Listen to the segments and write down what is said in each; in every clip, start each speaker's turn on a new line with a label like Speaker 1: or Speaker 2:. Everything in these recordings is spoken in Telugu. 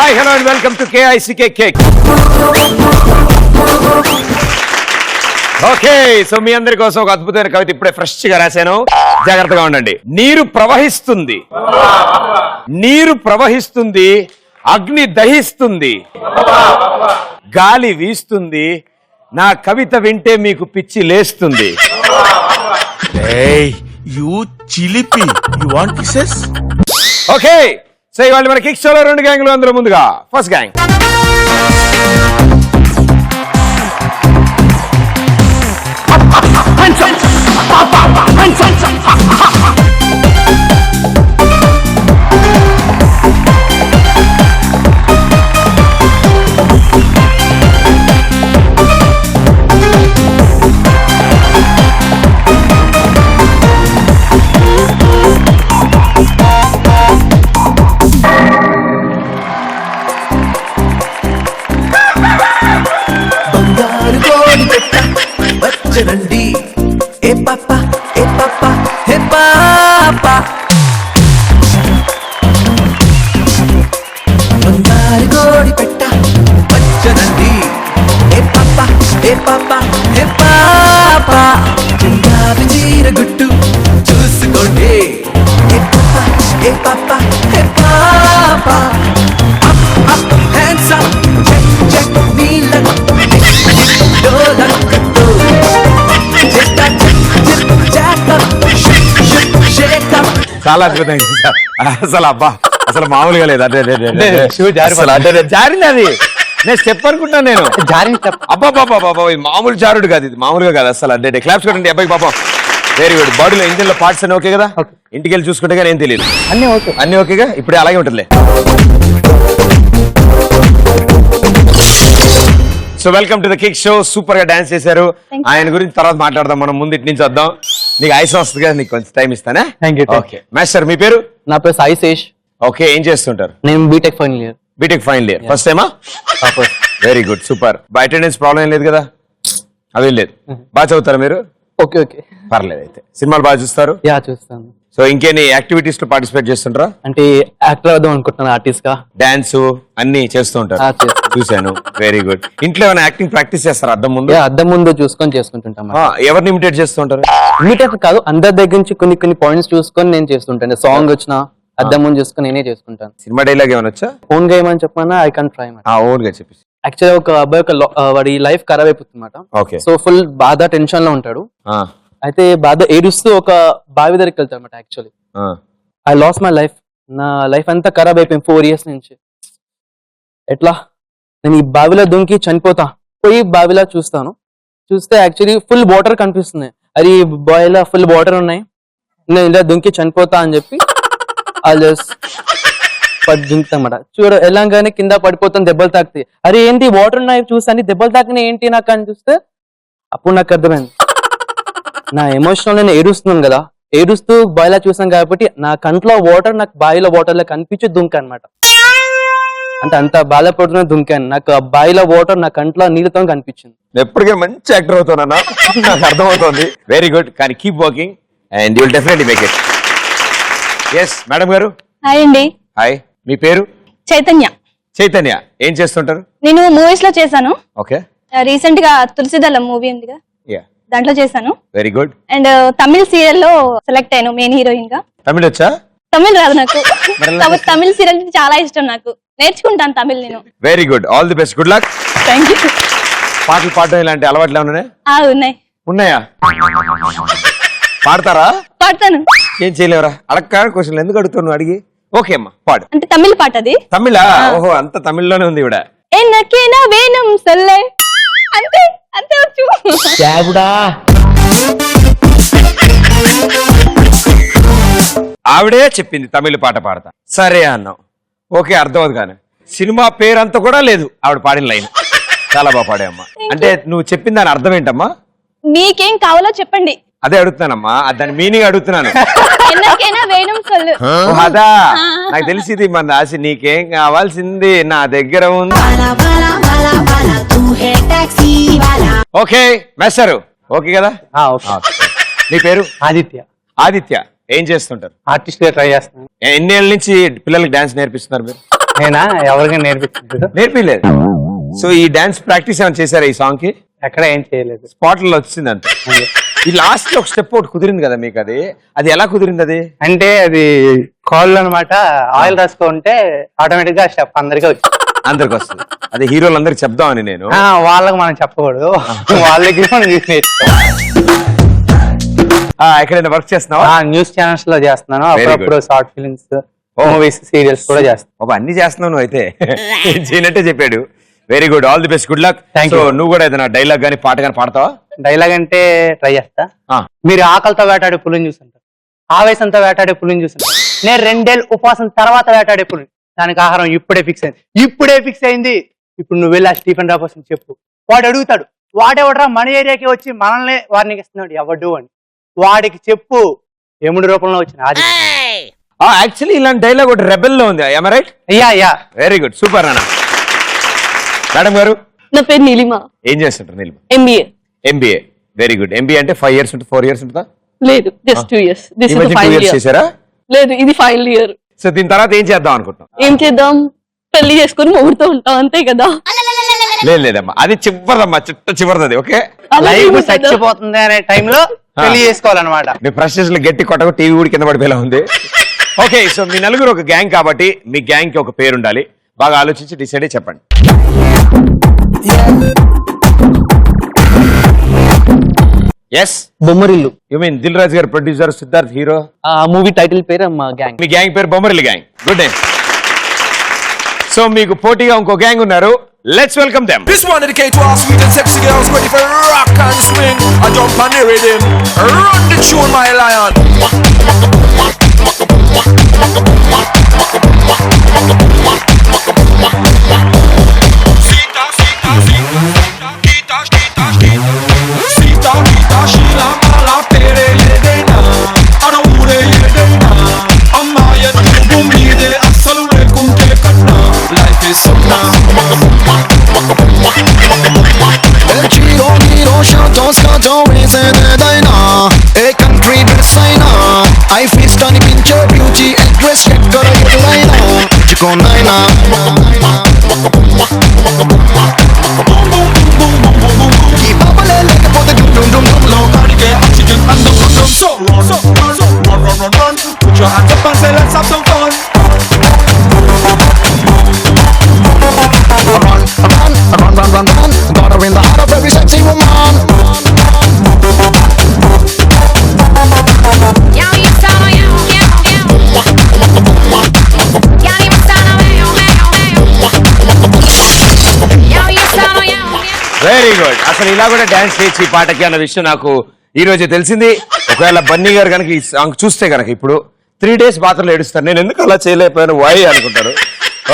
Speaker 1: Hi hello and welcome to KICK cake. Okay, so మీ అందరి కోసం ఒక అద్భుతమైన కవిత ఇప్పుడే ఫ్రెష్ గా రాశాను, జాగ్రత్తగా ఉండండి. నీరు ప్రవహిస్తుంది, నీరు ప్రవహిస్తుంది, అగ్ని దహిస్తుంది, గాలి వీస్తుంది, నా కవిత వింటే మీకు పిచ్చి లేస్తుంది.
Speaker 2: యూ చిలిపి, you want kisses?
Speaker 1: Okay, so ఇవాళ మన కిక్ షోలో 2 గ్యాంగ్లు. అందులో ముందుగా ఫస్ట్ గ్యాంగ్.
Speaker 3: వచ్చనండి ఏ పాప ఏ పాప ఏ పాప బంగారు కోడి పెట్ట వచ్చనండి ఏ పాప ఏ పాప ఏ పాప గుండాబి చీర గుట్టు చూసుకోండి ఏ పాప ఏ పాప ఏ పాప up hands up check check నీళ్ళ
Speaker 1: చాలా అద్భుతంగా చేశారు. అసలు అబ్బా, అసలు మామూలుగా లేదు. అదే జారింది, అది నేను స్టెప్ అనుకుంటాను. నేను అబ్బా బాబా బాబా, మామూలు జారుడు కాదు, ఇది మామూలుగా కాదు అసలు. అడ్డే క్లాప్స్ కొట్టండి అబ్బాయి పాపం. Very good. బాడీలో ఇంజిన్ లో పార్ట్స్ అన్ని ఓకే కదా? ఇంటికి వెళ్ళి చూసుకుంటే కానీ ఏం తెలియదు. అన్ని ఓకేగా? ఇప్పుడు అలాగే ఉంటుందిలే. So welcome to the kick show. Super గా డాన్స్ చేశారు. ఆయన గురించి తర్వాత మాట్లాడదాం. మనం ముందు ఇటు నుంచి వద్దాం. నీకు ఐస్ వస్తుంది కదా, నీకు కొంచెం టైం ఇస్తానే. ఓకే మాస్టర్, మీ పేరు?
Speaker 4: నా పేరు సాయి శేష్.
Speaker 1: ఓకే, ఏం చేస్తుంటారు?
Speaker 4: నేను BTech final year.
Speaker 1: BTech final year, first టైమా? Very good, super. Attendance problem ఏం లేదు కదా? అవేం లేదు. బాగా చదువుతారా మీరు?
Speaker 4: ఓకే ఓకే,
Speaker 1: పర్లేదు. అయితే సినిమాలు బాగా చూస్తారు?
Speaker 4: యా చూస్తాను.
Speaker 1: సో ఇంకేని యాక్టివిటీస్ లో పార్టిసిపేట్ చేస్తుంటారా?
Speaker 4: అంటే యాక్టర్ అవుదాం అనుకుంటున్నాను, ఆర్టిస్ట్ గా.
Speaker 1: డాన్స్ అన్ని చేస్తూ ఉంటారు? చూశాను. Very good. ఇంట్లో ఏమైనా యాక్టింగ్ ప్రాక్టీస్ చేస్తారా అద్దం ముందు?
Speaker 4: అద్దం ముందు చూసుకొని చేసుకుంటుంటాం.
Speaker 1: ఎవరిని ఇమిటేట్ చేస్తూ ఉంటారు?
Speaker 4: ఇమిటేట్ కాదు, అందరి దగ్గర నుంచి కొన్ని కొన్ని పాయింట్స్ చూసుకొని నేను చేస్తుంటాను. సాంగ్ వచ్చినా అద్దం ముందు చూసుకొని నేనే చేసుకుంటాను.
Speaker 1: సినిమా డైలాగ్ ఏమైనా వచ్చా?
Speaker 4: ఓన్ గా ఏమని చెప్పమన్నా ఐ కాంట్ ట్రై.
Speaker 1: ఓన్ గా చెప్పేసి.
Speaker 4: యాక్చువల్గా ఒక అబ్బాయి వాడి లైఫ్ ఖరాబ్ అయిపోతుందన్నమాట. సో ఫుల్ బాధ టెన్షన్ లో ఉంటాడు. అయితే బాధ ఏడుస్తూ ఒక బావి దగ్గరికి వెళ్తాడు అనమాట. Actually I lost my life, నా లైఫ్ అంతా ఖరాబ్ అయిపోయింది 4 years నుంచి. ఎట్లా నేను ఈ బావిలో దుంకి చనిపోతా. పోయి బావిలో చూస్తాను, చూస్తే యాక్చువల్లీ ఫుల్ వాటర్ కనిపిస్తుంది. అది బావిలో ఫుల్ వాటర్ ఉన్నాయి, నేను ఇలా దుంకి చనిపోతా అని చెప్పి దుంకుతామాట. చూడు ఎలాగానే కింద పడిపోతాను, దెబ్బలు తాకుతాయి. అరే ఏంటి వాటర్ ఉన్నాయి చూస్తాను, దెబ్బలు తాకినాయి ఏంటి నాకు అని చూస్తే అప్పుడు నాకు అర్థమైంది, నా ఎమోషనల్ నేను ఏడుస్తున్నాను కదా, ఏడుస్తూ బాయిలా చూసాను కాబట్టి నా కంట్లో వాటర్ నాకు బావిలో వాటర్ లో కనిపించి దుంక అనమాట. అంటే అంత బాధపడుతున్నా దుంకాను. నాకు ఆ బావిలో వాటర్ నా కంట్లో నీళ్ళతో కనిపించింది.
Speaker 1: ఎప్పటికే మంచి యాక్టర్ అవుతున్నా, నాకు అర్థమవుతుంది. Very good. కానీ keep working and you will definitely make it. Yes madam గారు.
Speaker 5: హాయ్ అండి.
Speaker 1: హాయ్, మీ పేరు?
Speaker 5: చైతన్య.
Speaker 1: చైతన్య, ఏం చేస్తుంటారు?
Speaker 5: నేను మూవీస్ లో చేశాను.
Speaker 1: ఓకే.
Speaker 5: రీసెంట్ గా తులసిదళం మూవీ ఉందిగా, దాంట్లో చేశాను.
Speaker 1: Very good.
Speaker 5: And Tamil serial లో సెలెక్ట్ అయ్యాను మెయిన్ హీరోయిన్ గా.
Speaker 1: తమిళ్ వచ్చా?
Speaker 5: తమిళ్ రాదు నాకు. తమిళ్ సీరియల్ చాలా ఇష్టం, నాకు నేర్చుకుంటాను తమిళ్ నేను.
Speaker 1: Very good, all the best, good luck.
Speaker 5: Thank you.
Speaker 1: పాటలు పాడడం ఇలాంటి అలవాట్లు ఏమన్నా
Speaker 5: ఉన్నాయి?
Speaker 1: ఉన్నాయా? పాడతారా?
Speaker 5: పాడతాను.
Speaker 1: ఏం చేయలేవరా? అడక్క క్వశ్చన్ ఎందుకు అడుగుతాను అడిగి. ఓకే అమ్మా, పాడు.
Speaker 5: అంటే తమిళ్ పాట అది.
Speaker 1: తమిళా? ఓహో, అంత తమిళ్లోనే ఉంది ఇవిడ.
Speaker 5: ఎన్నకేనా వేణం సల్లే, అంతే అంతే వచ్చు.
Speaker 1: ఆవిడే చెప్పింది తమిళ పాట పాడతా, సరే అన్నావు. ఓకే, అర్థం అవుతుంది. కానీ సినిమా పేరంతా కూడా లేదు ఆవిడ పాడిన లైన్. చాలా బాగా పాడే అమ్మా. అంటే నువ్వు చెప్పిన దాని అర్థం ఏంటమ్మా?
Speaker 5: మీకేం కావాలో చెప్పండి.
Speaker 1: అదే అడుగుతున్నానమ్మా, దాని మీనింగ్ అడుగుతున్నాను.
Speaker 5: ఎన్నకేనా వేణం సల్లు.
Speaker 1: అదా, నాకు తెలిసింది మన రాసి. నీకేం కావాల్సింది నా దగ్గర ఉంది. ఓకే మేస్టరు, ఓకే కదా? నీ పేరు?
Speaker 4: ఆదిత్య.
Speaker 1: ఆదిత్య, ఏం చేస్తుంటారు?
Speaker 4: ఆర్టిస్ట్ గా ట్రై చేస్తున్నాను.
Speaker 1: ఎన్నేళ్ళ నుంచి పిల్లలకి డాన్స్ నేర్పిస్తున్నారు మీరు?
Speaker 6: నేనా ఎవరికి నేర్పించలేదు,
Speaker 1: నేర్పిలేదు. సో ఈ డాన్స్ ప్రాక్టీస్ ఏమైనా చేశారా ఈ సాంగ్ కి?
Speaker 6: ఎక్కడ ఏం చేయలేదు.
Speaker 1: స్పాట్లలో వచ్చింది అంతే. ఈ లాస్ట్ లో ఒక స్టెప్ ఒకటి కుదిరింది కదా మీకు, అది అది ఎలా కుదిరింది? అది
Speaker 6: అంటే అది కాళ్ళు అనమాట, ఆయిల్ రాసుకుంటే ఆటోమేటిక్ గా స్టెప్ అందరికీ వచ్చింది.
Speaker 1: అందరికి వస్తుంది. అదే హీరోలు అందరికి చెప్దామని నేను.
Speaker 6: వాళ్ళకి మనం చెప్పకూడదు, వాళ్ళ దగ్గర మనం చూసి నేర్చుకోవాలి.
Speaker 1: ఎక్కడైనా వర్క్ చేస్తున్నావా?
Speaker 6: న్యూస్ ఛానల్స్ లో చేస్తున్నాను, అప్పుడప్పుడు షార్ట్ ఫిల్మ్స్, మూవీస్, సీరియల్స్ కూడా చేస్తాను.
Speaker 1: అన్ని చేస్తున్నావు నువ్వు అయితే. చేయనట్టే చెప్పాడు. Very good, all the best, good luck. నువ్వు కూడా ఏదైనా డైలాగ్ గానీ పాట గానీ పాడతావా?
Speaker 6: డైలాగ్ అంటే ట్రై చేస్తా. మీరు ఆకలితో వేటాడే పులిని చూస్తుంటారు, ఆవేశంతో వేటాడే పులిని చూస్తుంటారు. నేను 2 ఏళ్ళు ఉపవాసం తర్వాత వేటాడే పులిని. దానికి ఆహారం ఇప్పుడే ఫిక్స్ అయింది. ఇప్పుడు నువ్వు వెళ్ళి ఆ స్టీఫెన్ రాబోస్ చెప్పు. వాడు అడుగుతాడు, వాడెవడరా మన ఏరియాకి వచ్చి మనల్ని వార్నింగ్ ఇస్తున్నాడు ఎవడు అని. వాడికి చెప్పు, యముడి రూపంలో వచ్చిన అది.
Speaker 1: యాక్చువల్లీ ఇలాంటి డైలాగ్ ఒకటి రెబెల్ లో ఉంది. am I right?
Speaker 6: Yeah
Speaker 1: very good, super అన్న. మేడం గారు?
Speaker 5: నా పేరు నీలిమ.
Speaker 1: ఏం చేస్తుంటారు Neelima?
Speaker 5: MBA.
Speaker 1: Very good. MBA అంటే 5 years ఉంటుంది, 4 years ఉంటుందా?
Speaker 5: లేదు, just 2 years. This is
Speaker 1: 2
Speaker 5: final
Speaker 1: years
Speaker 5: year.
Speaker 1: చేశారా?
Speaker 5: లేదు, ఇది ఫైనల్ ఇయర్.
Speaker 1: సో దీని తర్వాత ఏం చేద్దాం అనుకుంటున్నాం?
Speaker 5: ఏం చేద్దాం? పెళ్లి చేసుకుని మొగుడుతూ ఉంటాం, అంతే కదా.
Speaker 1: లేదమ్మా, అది చివరిదమ్మా, చివరిది. ఓకే,
Speaker 6: లైఫ్ చచ్చిపోతుంది అనే టైంలో పెళ్లి చేసుకోవాలన్నమాట.
Speaker 1: మీ ప్రశ్నలు గట్టి కొట్టకు, టీవీ కూడా కింద పడిపోయేలా ఉంది. ఓకే, సో మీ నలుగురు ఒక గ్యాంగ్ కాబట్టి మీ గ్యాంగ్ కి ఒక పేరు ఉండాలి. బాగా ఆలోచించి డిసైడ్ అయ్యి చెప్పండి. Yes,
Speaker 4: Bommarillu.
Speaker 1: You mean Dil Raju గారు ప్రొడ్యూసర్, సిద్ధార్థ్ హీరో.
Speaker 4: ఆ మూవీ టైటిల్ పేరు మా గ్యాంగ్.
Speaker 1: మీ గ్యాంగ్ పేరు Bommarillu gang. Good day. So మీకు పోటీగా ఇంకో గ్యాంగ్ ఉన్నారు. Let's welcome them.
Speaker 7: This one dedicated to all sweet and sexy girls ready for rock and swing. I jump on the rhythm, run the tune, my lion. Sita, Sita, Sita, Sita, Sita, Sita, Sita, Sheila, Mala, Tere, Yedena, Araure, Yedena, Amaya, Bumide, Asalure, Kunte, Kana. Life is so now.
Speaker 3: El giro giro sciato scatto ese daina e country designer I face tani pinche beauty and dress check kara yedlaina chiko naina ki babale leke pote dum dum dum
Speaker 7: Low cardigan, oxygen and the run. So run. Put your hands up and say let's have some fun.
Speaker 3: run got her in the heart of every sexy woman
Speaker 1: very good. అసలు ఇలా కూడా డాన్స్ చేయొచ్చు ఈ పాటకి అన్న విషయం నాకు ఈ రోజే తెలిసింది. ఒకవేళ బన్నీ గారు కనుక ఈ సాంగ్ చూస్తే కనుక ఇప్పుడు 3 days బాత్రూంలో ఏడుస్తారు, నేను ఎందుకు అలా చేయలేకపోయాను వై అనుకుంటారు.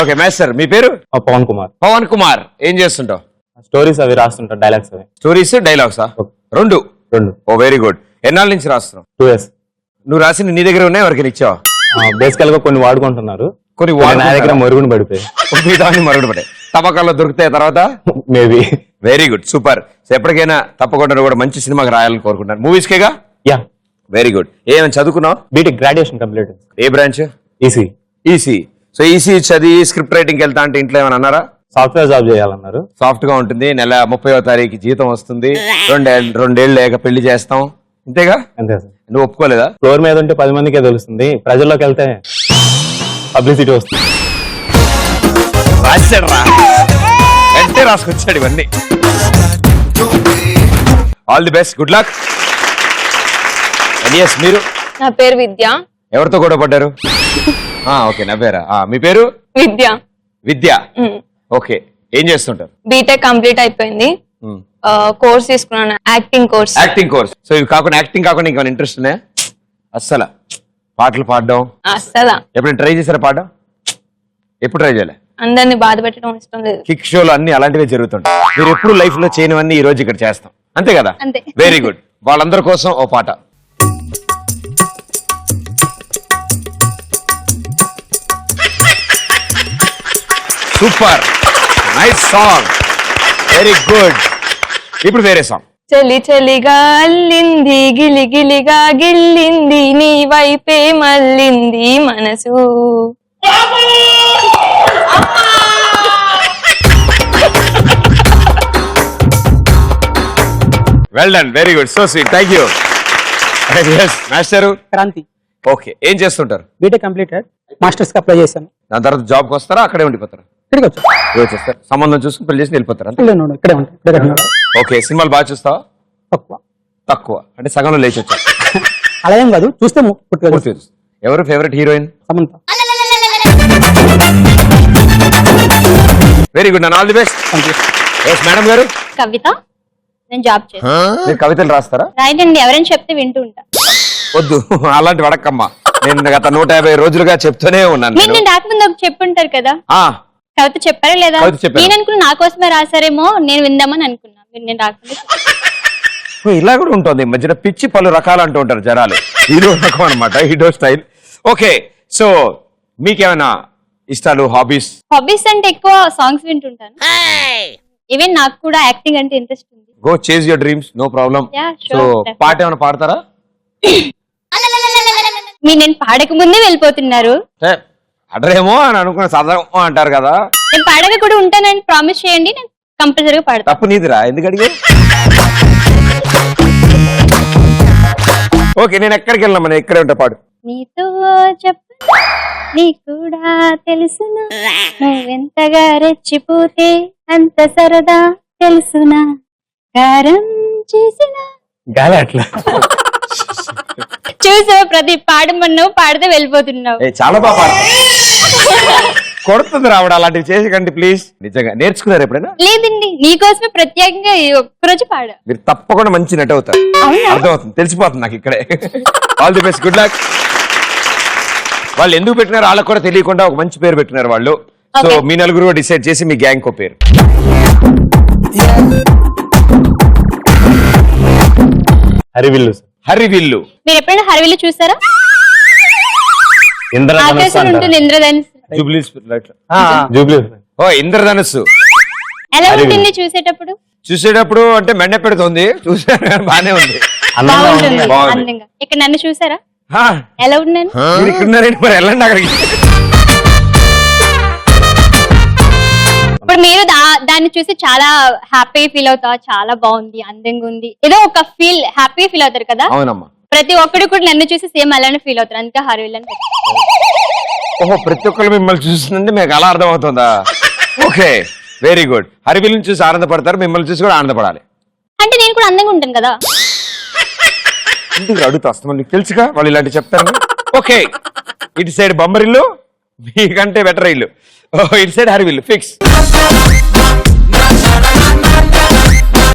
Speaker 1: ఓకే మాస్టర్, మీ పేరు?
Speaker 6: పవన్ కుమార్.
Speaker 1: పవన్ కుమార్, ఏం చేస్తుంటావు?
Speaker 6: స్టోరీస్ అవి రాస్తుంటా, డైలాగ్స్ అవి.
Speaker 1: స్టోరీస్, డైలాగ్సా? రెండు. ఓ వెరీ గుడ్. ఎన్నాళ్ళ నుంచి రాస్తున్నావు?
Speaker 6: 2 years.
Speaker 1: నువ్వు రాసి నీ దగ్గర ఉన్నాయి, ఎవరికి ఇచ్చావా?
Speaker 6: బేసికల్ గా కొన్ని వాడుకుంటున్నారు,
Speaker 1: కొన్ని
Speaker 6: నా దగ్గర మరుగున పడిపోయి
Speaker 1: మరుగుడు పడే తప్పకాల్లో దొరుకుతాయి తర్వాత
Speaker 6: maybe.
Speaker 1: Very good, super. So ఎప్పటికైనా తప్పకుండా నువ్వు కూడా మంచి సినిమాకి రాయాలని కోరుకుంటాను. మూవీస్ కేగా?
Speaker 6: యా.
Speaker 1: Very good. ఏమైనా చదువుకున్నావు?
Speaker 6: BTech graduation complete.
Speaker 1: ఏ branch?
Speaker 6: EC.
Speaker 1: EC. So EC చదివి స్క్రిప్ట్ రైటింగ్ వెళ్తా అంటే ఇంట్లో ఏమైనా అన్నారా?
Speaker 6: సాఫ్ట్వేర్ జాబ్ చేయాలన్నారు.
Speaker 1: సాఫ్ట్ గా ఉంటుంది, నెల 30వ తారీఖు జీతం వస్తుంది, రెండేళ్ళు లేక పెళ్లి చేస్తాం, అంతేగా?
Speaker 6: అంతే సార్.
Speaker 1: నువ్వు ఒప్పుకోలేదా?
Speaker 6: ఫ్లోర్ మీద ఉంటే 10 మందికే తెలుస్తుంది, ప్రజల్లోకి వెళ్తే పబ్లిసిటీ వస్తుంది.
Speaker 1: రాశాడు రా, అంటే రాసుకొచ్చాడు ఇవన్నీ. All the best, good luck. Yes, మీరు?
Speaker 5: నా పేరు విద్య.
Speaker 1: ఎవరితో గొడవ పడ్డారు? ఓకే, నా పేరా? మీ పేరు?
Speaker 5: విద్య.
Speaker 1: విద్య. ఓకే, ఏం చేస్తుంటారు?
Speaker 5: బీటెక్ కంప్లీట్ అయిపోయింది, కోర్స్ తీసుకున్నాను, acting course.
Speaker 1: Acting course. So ఇవి కాకుండా, యాక్టింగ్ కాకుండా ఇంకా ఇంట్రెస్ట్ ఉన్నాయా? అస్సలు పాటలు పాడడం
Speaker 5: అస్సలు
Speaker 1: ఎప్పుడు ట్రై చేశారా? పాడడం ఎప్పుడు ట్రై చేయలే?
Speaker 5: అందరిని బాధ పెట్టడం ఇష్టం లేదు.
Speaker 1: కిక్ షోలు అన్ని అలాంటివే జరుగుతుంటాయి. మీరు ఎప్పుడు లైఫ్ లో చేయనివన్నీ ఈ రోజు ఇక్కడ చేస్తాం, అంతే కదా?
Speaker 5: అంతే.
Speaker 1: Very good. వాళ్ళందరి కోసం ఓ పాట. Super, nice song, very good. ఇప్పుడు వేరే సాంగ్.
Speaker 5: చలి చలిగా అల్లింది, గిలి గిలిగా గిల్లింది, నీ వైపే మళ్ళింది మనసు.
Speaker 1: Well done, very good, so sweet, thank you. Yes master.
Speaker 8: Kranti
Speaker 1: okay, ఏం చేస్తుంటారు?
Speaker 8: బీటెక్ కంప్లీటెడ్, మాస్టర్స్ కి అప్లై చేశాను.
Speaker 1: దాని తర్వాత జాబ్కి వస్తారా, అక్కడే ఉండిపోతారా?
Speaker 8: ఇక్కడికి వచ్చా.
Speaker 1: వచ్చేస్తారు, సంబంధం చూసుకుని పెళ్లి చేసి వెళ్ళిపోతారు అంతే.
Speaker 8: ఇక్కడే ఉంటాను, ఇక్కడే కట్టినాడు.
Speaker 1: ఓకే, సినిమాలు బాగా చూస్తావా?
Speaker 8: తక్కువ.
Speaker 1: తక్కువ అంటే సగంలో లేచి వచ్చా.
Speaker 8: అలా ఏం కాదు, చూస్తే పుట్టుక
Speaker 1: పూర్తిగా చూస్తా. ఎవరు favourite heroine?
Speaker 8: Samantha.
Speaker 1: Very good, all the best. Yes madam గారు.
Speaker 5: కవిత, నేను జాబ్ చేస్తాను.
Speaker 1: మీరు కవితలు రాస్తారా?
Speaker 5: రాయండి, ఎవరైనా చెప్తే వింటూ ఉంటా.
Speaker 1: వద్దు అలాంటి వడకమ్మా, నేను గత 150 రోజులుగా చెప్తూనే ఉన్నాను.
Speaker 5: మీరు నేను రాకముందు ఒక చెప్పుంటారు కదా,
Speaker 1: ఆ,
Speaker 5: కవిత చెప్పారా లేదా?
Speaker 1: కవిత చెప్పాను.
Speaker 5: నేను అనుకున్నా నా కోసమే రాశారేమో, నేను విందామని అనుకున్నా. మీరు నేను రాకుండా
Speaker 1: ఇలా కూడా ఉంటుంది మధ్యన, పిచ్చి పలు రకాలు అంటూ ఉంటారు జనాలు. హీరో రకం అనమాట, హీరో స్టైల్. ఓకే, సో మీకేమైనా ఇష్టాలు, హాబీస్?
Speaker 5: హాబీస్ అంటే ఎక్కువ సాంగ్స్ వింటుంటాను. ఈవెన్ నాకు కూడా యాక్టింగ్ అంటే ఇంట్రెస్ట్ ఉంది.
Speaker 1: Go chase your dreams, no problem.
Speaker 5: Yeah,
Speaker 1: so
Speaker 5: sure, definitely.
Speaker 1: పాట ఏమైనా పాడతారా?
Speaker 5: మీరు నేను పాడక ముందే వెళ్ళిపోతున్నారు.
Speaker 1: అడరేమో అని అనుకున్న సాధారణ అంటారు కదా.
Speaker 5: నేను పాడక కూడా ఉంటానని ప్రామిస్ చేయండి, నేను కంపల్సరీగా పాడతాను.
Speaker 1: తప్పు నీదిరా, ఎందుకు అడిగా? ఓకే, నేను ఎక్కడికి వెళ్ళినా మనం ఇక్కడే ఉంటా, పాడు.
Speaker 5: నీతో చెప్పు, నీ కూడా తెలుసునా, నువ్వెంతగా రెచ్చిపోతే అంత సరదా తెలుసునా, కారం చేసిన
Speaker 6: గాలి అట్లా
Speaker 5: చూసావు ప్రతి పాడమన్నావు, పాడితే వెళ్ళిపోతున్నావు.
Speaker 1: చాలా బాగా పాడుతుంది. కొడుతుంది రావడం, అలాంటివి చేసకండి ప్లీజ్. నిజంగా నేర్చుకున్నారు ఎప్పుడైనా?
Speaker 5: లేదండి, నీకోసమే ప్రత్యేకంగా ఈ ఒక్కరోజు పాడా.
Speaker 1: మీరు తప్పకుండా మంచి నట అవుతారు, అర్థమవుతుంది, తెలిసిపోతుంది నాకు ఇక్కడే. All the best, good luck. వాళ్ళు ఎందుకు పెట్టినారు వాళ్ళకి కూడా తెలియకుండా ఒక మంచి పేరు పెట్టినారు వాళ్ళు. So
Speaker 5: Okay.
Speaker 1: మీ నలుగురు డిసైడ్ చేసి మీ గ్యాంగ్ కో పేరు.
Speaker 6: హరివిల్లు.
Speaker 1: హరివిల్లు.
Speaker 5: మీరు ఎప్పుడైనా హరివిల్లు చూసారా? ఆకాశం ఉంటుంది ఇంద్రధనుస్సు.
Speaker 6: జూబ్లీ.
Speaker 1: ఓ ఇంద్రధనుస్సు.
Speaker 5: ఎలా ఉంటుంది చూసేటప్పుడు?
Speaker 1: చూసేటప్పుడు అంటే మెండ పెడుతుంది, చూసాను బానే ఉంది.
Speaker 5: బాగుంటుంది,
Speaker 1: బాగుంది.
Speaker 5: అందంగా. ఇక్కడ నన్ను చూసారా
Speaker 1: హా,
Speaker 5: ఎలా ఉన్నాను?
Speaker 1: మీరు ఇక్కడ ఉన్నారేంటి, మరి వెళ్ళండి అక్కడికి.
Speaker 5: ఇప్పుడు మీరు దాన్ని చూసి చాలా హ్యాపీ ఫీల్ అవుతావా? చాలా బాగుంది, అందంగా ఉంది, ఏదో ఒక ఫీల్, హ్యాపీ ఫీల్ అవుతారు కదా.
Speaker 1: అవునమ్మా.
Speaker 5: ప్రతి ఒక్కడు కూడా నన్ను చూసి సేమ్ అలానే ఫీల్ అవుతారు, అందుకే హరివిల్ అని పెట్టాను.
Speaker 1: ఓహో, ప్రతి ఒక్కరు మిమ్మల్ని చూస్తుందంటే మీకు అలా అర్థం అవుతుందా? Okay, very good. హరివిల్ని చూసి ఆనందపడతారు, మిమ్మల్ని చూసి కూడా ఆనందపడాలి.
Speaker 5: అంటే నేను కూడా అందంగా ఉంటాను కదా.
Speaker 1: ఇంటికి అడుగుతా వస్తాం, నీకు తెలుసుగా వాళ్ళు ఇలాంటి చెప్తారు. ఓకే, ఇటు సైడ్ బొమ్మరిల్లు, మీకంటే బెటర్ ఇల్లు. ఇటు side Harivillu fix.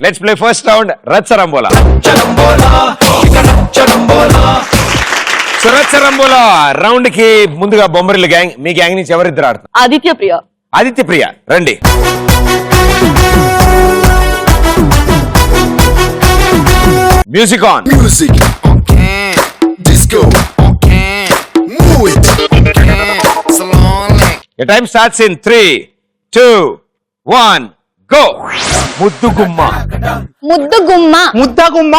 Speaker 1: Let's play first round రచ్చరంబోలా. సో రచ్చరంబోలా రౌండ్ కి ముందుగా బొమ్మరిల్లు గ్యాంగ్, మీ గ్యాంగ్ నుంచి ఎవరిద్దరు ఆడుతున్నారు?
Speaker 4: ఆదిత్య ప్రియ.
Speaker 1: ఆదిత్య ప్రియ రండి. Music on.
Speaker 3: Music on can, disco on can, move it on can, slowly.
Speaker 1: Your time starts in 3, 2, 1, go. ముద్దు గుమ్మ.
Speaker 5: ముద్దు గుమ్మ.
Speaker 6: ముద్దగుమ్మ.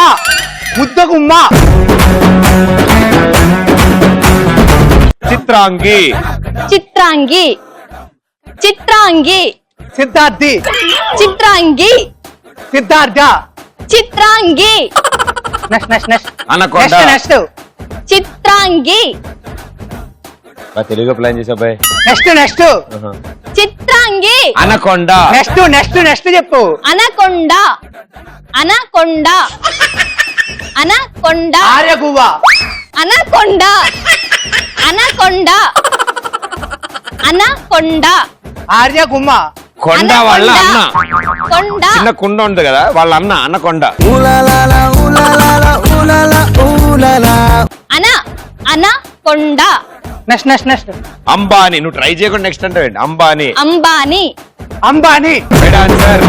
Speaker 6: ముద్దగుమ్మ.
Speaker 1: చిత్రాంగి.
Speaker 5: చిత్రాంగి. చిత్రాంగి.
Speaker 6: సిద్ధార్థి.
Speaker 5: చిత్రాంగి.
Speaker 6: సిద్ధార్థ.
Speaker 5: చిత్రాంగి.
Speaker 6: Next next next
Speaker 1: anaconda.
Speaker 6: Next
Speaker 5: చిత్రాంగి.
Speaker 1: తెలుగులో ప్లాన్ చేసా బాయ్.
Speaker 6: నెక్స్ట్ నెక్స్ట్
Speaker 5: చిత్రాంగి.
Speaker 1: అనకొండ.
Speaker 6: నెక్స్ట్ నెక్స్ట్ నెక్స్ట్ చెప్పు.
Speaker 5: అనకొండ. అనకొండ. అనకొండ.
Speaker 6: ఆర్యగువ్వ.
Speaker 5: అనకొండ. అనకొండ. అనకొండ.
Speaker 6: ఆర్యగుమ్మ.
Speaker 1: కొండ వాళ్ళ అన్న.
Speaker 5: కొండ.
Speaker 1: చిన్న కుండ ఉంది కదా, వాళ్ళ అన్న అన్నకొండ.
Speaker 3: Ooh la la la, ooh la la la, ooh la la, ooh la la.
Speaker 5: Anaconda.
Speaker 6: Next next next
Speaker 1: Ambani. నువ్వు ట్రై చేయకుండా నెక్స్ట్ అంటే అంబానీ.
Speaker 5: అంబానీ.
Speaker 6: అంబానీ.
Speaker 1: Right answer.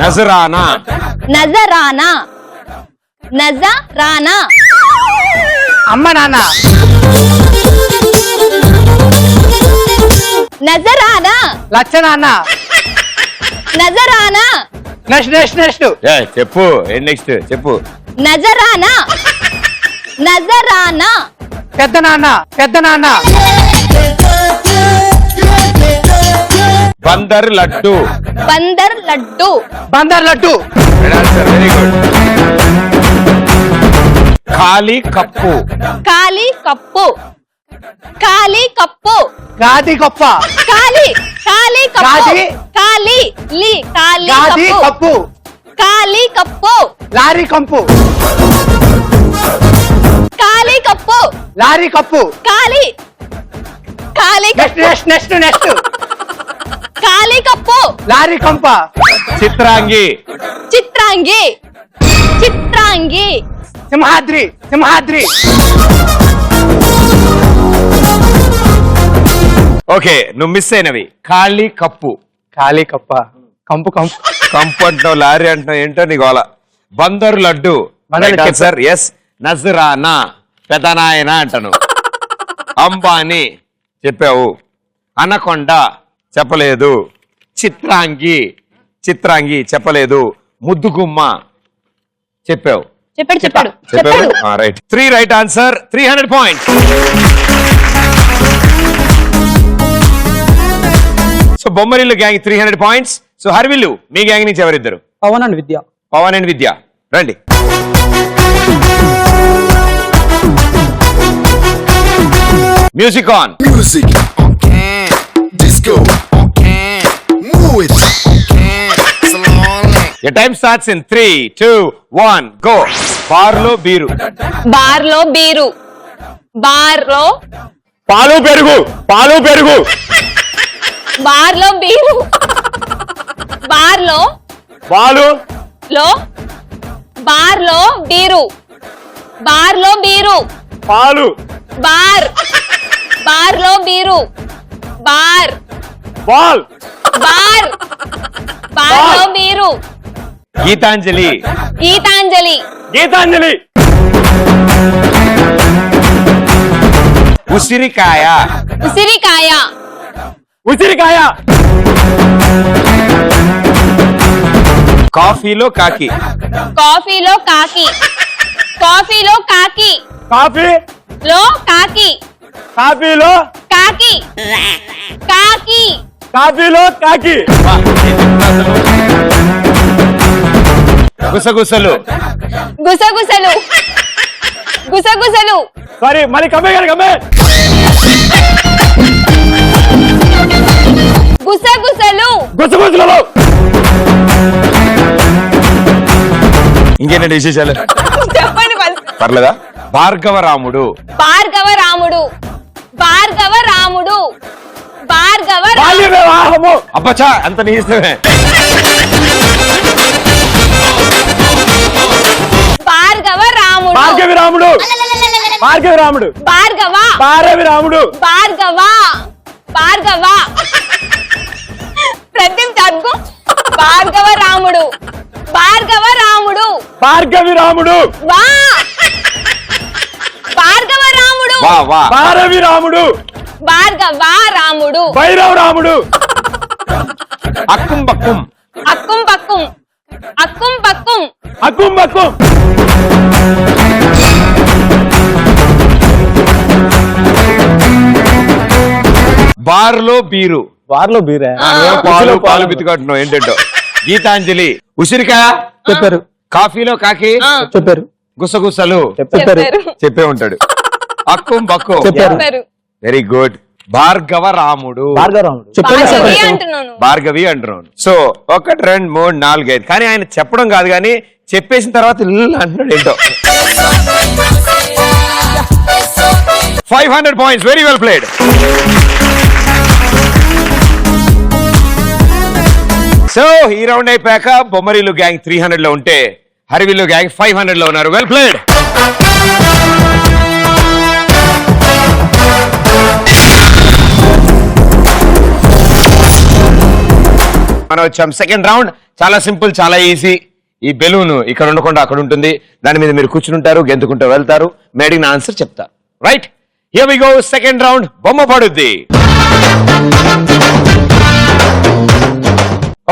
Speaker 1: నజరానా.
Speaker 5: నజరానా. నజరానా.
Speaker 6: అమ్మ నాన్న.
Speaker 5: నజరానా.
Speaker 6: లచ్చ నాన్న.
Speaker 5: నజరానా.
Speaker 6: నెక్స్ట్ నెక్స్ట్ నెక్స్ట్
Speaker 1: చెప్పు ఏం నెక్స్ట్ చెప్పు.
Speaker 5: నజరానా. నజరానా.
Speaker 6: పెద్ద నాన్న. పెద్ద నాన్న.
Speaker 1: బందర్ లడ్డు.
Speaker 5: బందర్ లడ్డు.
Speaker 6: బందర్ లడ్డు.
Speaker 1: Very good. ఖాళీ కప్పు.
Speaker 5: ఖాళీ కప్పు. ఖాళీ కప్పు.
Speaker 6: గాది గొప్ప.
Speaker 5: ఖాళీ ఖాళీ కప్పు.
Speaker 6: గాది.
Speaker 5: ఖాళీ లీ ఖాళీ
Speaker 6: గాది
Speaker 5: కప్పు.
Speaker 6: కప్పు.
Speaker 5: ఖాళీ కప్పు.
Speaker 6: లారీ కంపు.
Speaker 5: ఖాళీ కప్పు.
Speaker 6: Lorry cup.
Speaker 5: ఖాళీ ఖాళీ
Speaker 6: next
Speaker 5: cup.
Speaker 6: Next next next.
Speaker 5: ఖాళీ కప్పు.
Speaker 6: లారీ కంప.
Speaker 1: చిత్రాంగి.
Speaker 5: చిత్రాంగి. చిత్రాంగి.
Speaker 6: సింహాద్రి. సింహాద్రి.
Speaker 1: ఓకే నువ్వు మిస్ అయినవి. ఖాళీ కప్పు.
Speaker 6: ఖాళీ కప్ప. కంపు కంపు.
Speaker 1: కంపు అంటున్నావు, లారీ అంటున్నావు, ఏంటో నీ గోల. బందరు లడ్డు.
Speaker 6: బందరు లడ్డు.
Speaker 1: Sir yes. నజరానా పెదనాయన అంటాను. అంబానీ చెప్పావు. అనకొండ చెప్పలేదు. చిత్రాంగి. చిత్రాంగి చెప్పలేదు. ముద్దుగుమ్మ చెప్పావు.
Speaker 5: చెప్పాడు చెప్పాడు
Speaker 1: చెప్పావు
Speaker 5: చెప్పాడు.
Speaker 1: Right. 3 right answer. 300 points. So Bommarillu gang 300 points. So Harivillu మీ గ్యాంగ్ నుంచి ఎవరిద్దరు?
Speaker 8: పవన్ అండ్ విద్య.
Speaker 1: పవన్ అండ్ విద్య రండి. Music on.
Speaker 3: Music, disco, move it,
Speaker 1: Your time starts in 3, 2, 1, go. బార్లో బీరు.
Speaker 5: బార్లో బీరు. బార్లో
Speaker 1: పాలు పెరుగు. పాలు పెరుగు.
Speaker 5: బార్లో బీరు. బార్లో
Speaker 1: పాలు
Speaker 5: లో బార్లో బీరు. బార్లో బీరు.
Speaker 1: పాలు
Speaker 5: బార్ బార్లో బీరు. బార్
Speaker 1: బాల్
Speaker 5: బార్ బార్లో బీరు.
Speaker 1: గీతాంజలి.
Speaker 5: గీతాంజలి.
Speaker 1: గీతాంజలి. ఉసిరికాయ.
Speaker 5: ఉసిరికాయ.
Speaker 1: ఉసిరికాయ. కాఫీలో కాకి.
Speaker 5: కాఫీలో కాకి. కాఫీలో కాకి.
Speaker 1: కాఫీ
Speaker 5: లో కాకి.
Speaker 1: కాఫీలో
Speaker 5: కాకి. కాకి.
Speaker 1: కాఫీలో కాకి. గుసగుసలు.
Speaker 5: గుసగుసలు. గుసగుసలు.
Speaker 1: సారీ మరి కమ్మే గారు కమ్మే.
Speaker 5: గుసగుసలు.
Speaker 1: గుసగుసలు. ఇంకేంటండి విశేషాలు?
Speaker 5: చెప్పండి ఫస్ట్.
Speaker 1: పర్లేదా? భార్గవరాముడు.
Speaker 5: భార్గవరాముడు. భార్గవరాముడు.
Speaker 1: వివాహము. అబ్బచ్చా అంత నీ ఇష్టమే.
Speaker 5: భార్గవరాముడు.
Speaker 1: భార్గవిరాముడు. భార్గవిరాముడు.
Speaker 5: భార్గవ.
Speaker 1: భార్గవిరాముడు.
Speaker 5: భార్గవ. భార్గవ. ప్రతి చదువు. భార్గవరాముడు. భార్గవరాముడు.
Speaker 1: భార్గవిరాముడు.
Speaker 5: వా భార్గవరాముడు.
Speaker 1: వా వా. భారవిరాముడు.
Speaker 5: భార్గవరాముడు.
Speaker 1: భైరవరాముడు. అక్కుం బక్కుం.
Speaker 5: అక్కుం పక్కుం. అక్కుం పక్కుం.
Speaker 1: అక్కుం బక్కుం. బార్లో బీరు.
Speaker 8: బార్లో బీరే.
Speaker 1: పాలు పాలు బిత్తుకుంటున్నావు ఏంటంటో. గీతాంజలి. ఉసిరికాయ
Speaker 8: చెప్పారు.
Speaker 1: కాఫీలో కాకి
Speaker 8: చెప్పారు.
Speaker 1: గుసగుసలు
Speaker 8: చెప్పారు.
Speaker 1: చెప్పే ఉంటాడు. అక్కుం బక్కుం.
Speaker 5: చెప్పారు.
Speaker 1: Very good. భార్గవరాముడు.
Speaker 8: భార్గవరాముడు.
Speaker 5: భార్గవి అంటున్నాను.
Speaker 1: భార్గవి అంటున్నాను. సో 1, 2, 3, 4, 5 కానీ ఆయన చెప్పడం కాదు కానీ చెప్పేసిన తర్వాత ఇల్లు అంటున్నాడు ఏంటో. 500 points. Very well played. So ఈ రౌండ్ అయిపోయాక బొమ్మరిల్లు గ్యాంగ్ 300 లో ఉంటే హరివిల్లు గ్యాంగ్ 500 లో ఉన్నారు. Well played. మనం వచ్చాం సెకండ్ రౌండ్. చాలా సింపుల్, చాలా ఈజీ. ఈ బెలూన్ ఇక్కడ ఉండకుండా అక్కడ ఉంటుంది. దాని మీద మీరు కూర్చుంటారు, గెంతుకుంటూ వెళ్తారు. మీ అడిగిన ఆన్సర్ చెప్తారు. Right, here we go. Second round బొమ్మ పడుద్ది.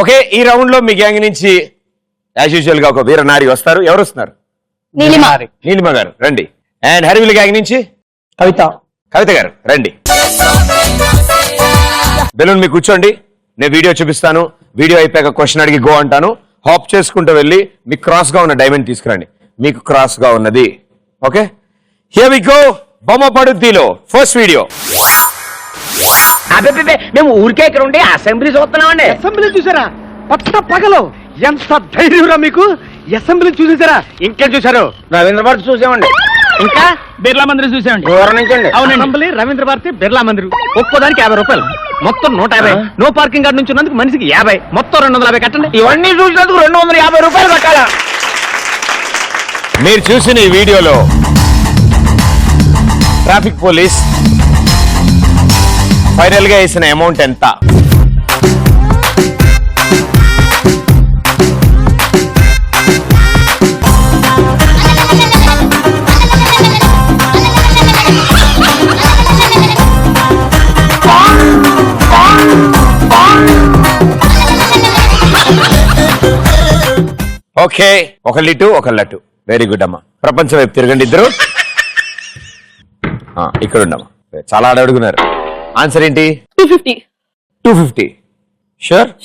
Speaker 1: ఓకే, ఈ రౌండ్ లో మీ గ్యాంగ్ నుంచి యాజ్ యూజువల్ గా ఒక వీరనారి వస్తారు. ఎవరు వస్తున్నారు?
Speaker 5: నీలిమ.
Speaker 1: నీలిమ గారు రండి. అండ్ హరివిల్ గ్యాంగ్ నుంచి
Speaker 8: కవిత.
Speaker 1: కవిత గారు రండి. బెలూన్ మీకు కూర్చోండి. నేను వీడియో చూపిస్తాను, వీడియో అయిపోయాక క్వశ్చన్ అడిగి గో అంటాను. హాప్ చేసుకుంటూ వెళ్ళి మీకు క్రాస్ గా ఉన్న డైమండ్ తీసుకురండి. మీకు క్రాస్ గా ఉన్నది. Okay, here we go. బొమ్మ పడుద్దిలో ఫస్ట్ వీడియో.
Speaker 9: అదే మేము ఊరికే ఇక్కడ ఉండి అసెంబ్లీ చూస్తున్నామండి.
Speaker 6: అసెంబ్లీ చూసారా? పట్ట పగలు ఎంత ధైర్యంరా మీకు! అసెంబ్లీ చూసేసారా?
Speaker 9: ఇంకేం చూసారు? రవీంద్ర భారతి చూసామండి. ఇంకా
Speaker 6: బిర్లా మందిర్ చూసామండి.
Speaker 9: దూరం నుంచి అండి.
Speaker 6: అసెంబ్లీ, రవీంద్ర భారతి, బిర్లా మందిర్. ఒక్కోదానికి 50 రూపాయలు, మొత్తం 150. నో పార్కింగ్ గార్డ్ నుంచి ఉన్నందుకు మనిషికి 50, మొత్తం 250 కట్టండి.
Speaker 9: ఇవన్నీ చూసినందుకు 250 రూపాయలు కట్టాలా?
Speaker 1: మీరు చూసిన ఈ వీడియోలో ట్రాఫిక్ పోలీస్ ఫైనల్ గా వేసిన అమౌంట్ ఎంత? ఓకే, ఒక లిటు ఒక లట్టు. వెరీ గుడ్ అమ్మా. ప్రపంచం వైపు తిరగండి ఇద్దరు. ఇక్కడ ఉండమ్మా. చాలా అడుగుతున్నారు. ఆన్సర్ ఏంటి?
Speaker 5: 250.
Speaker 1: 250.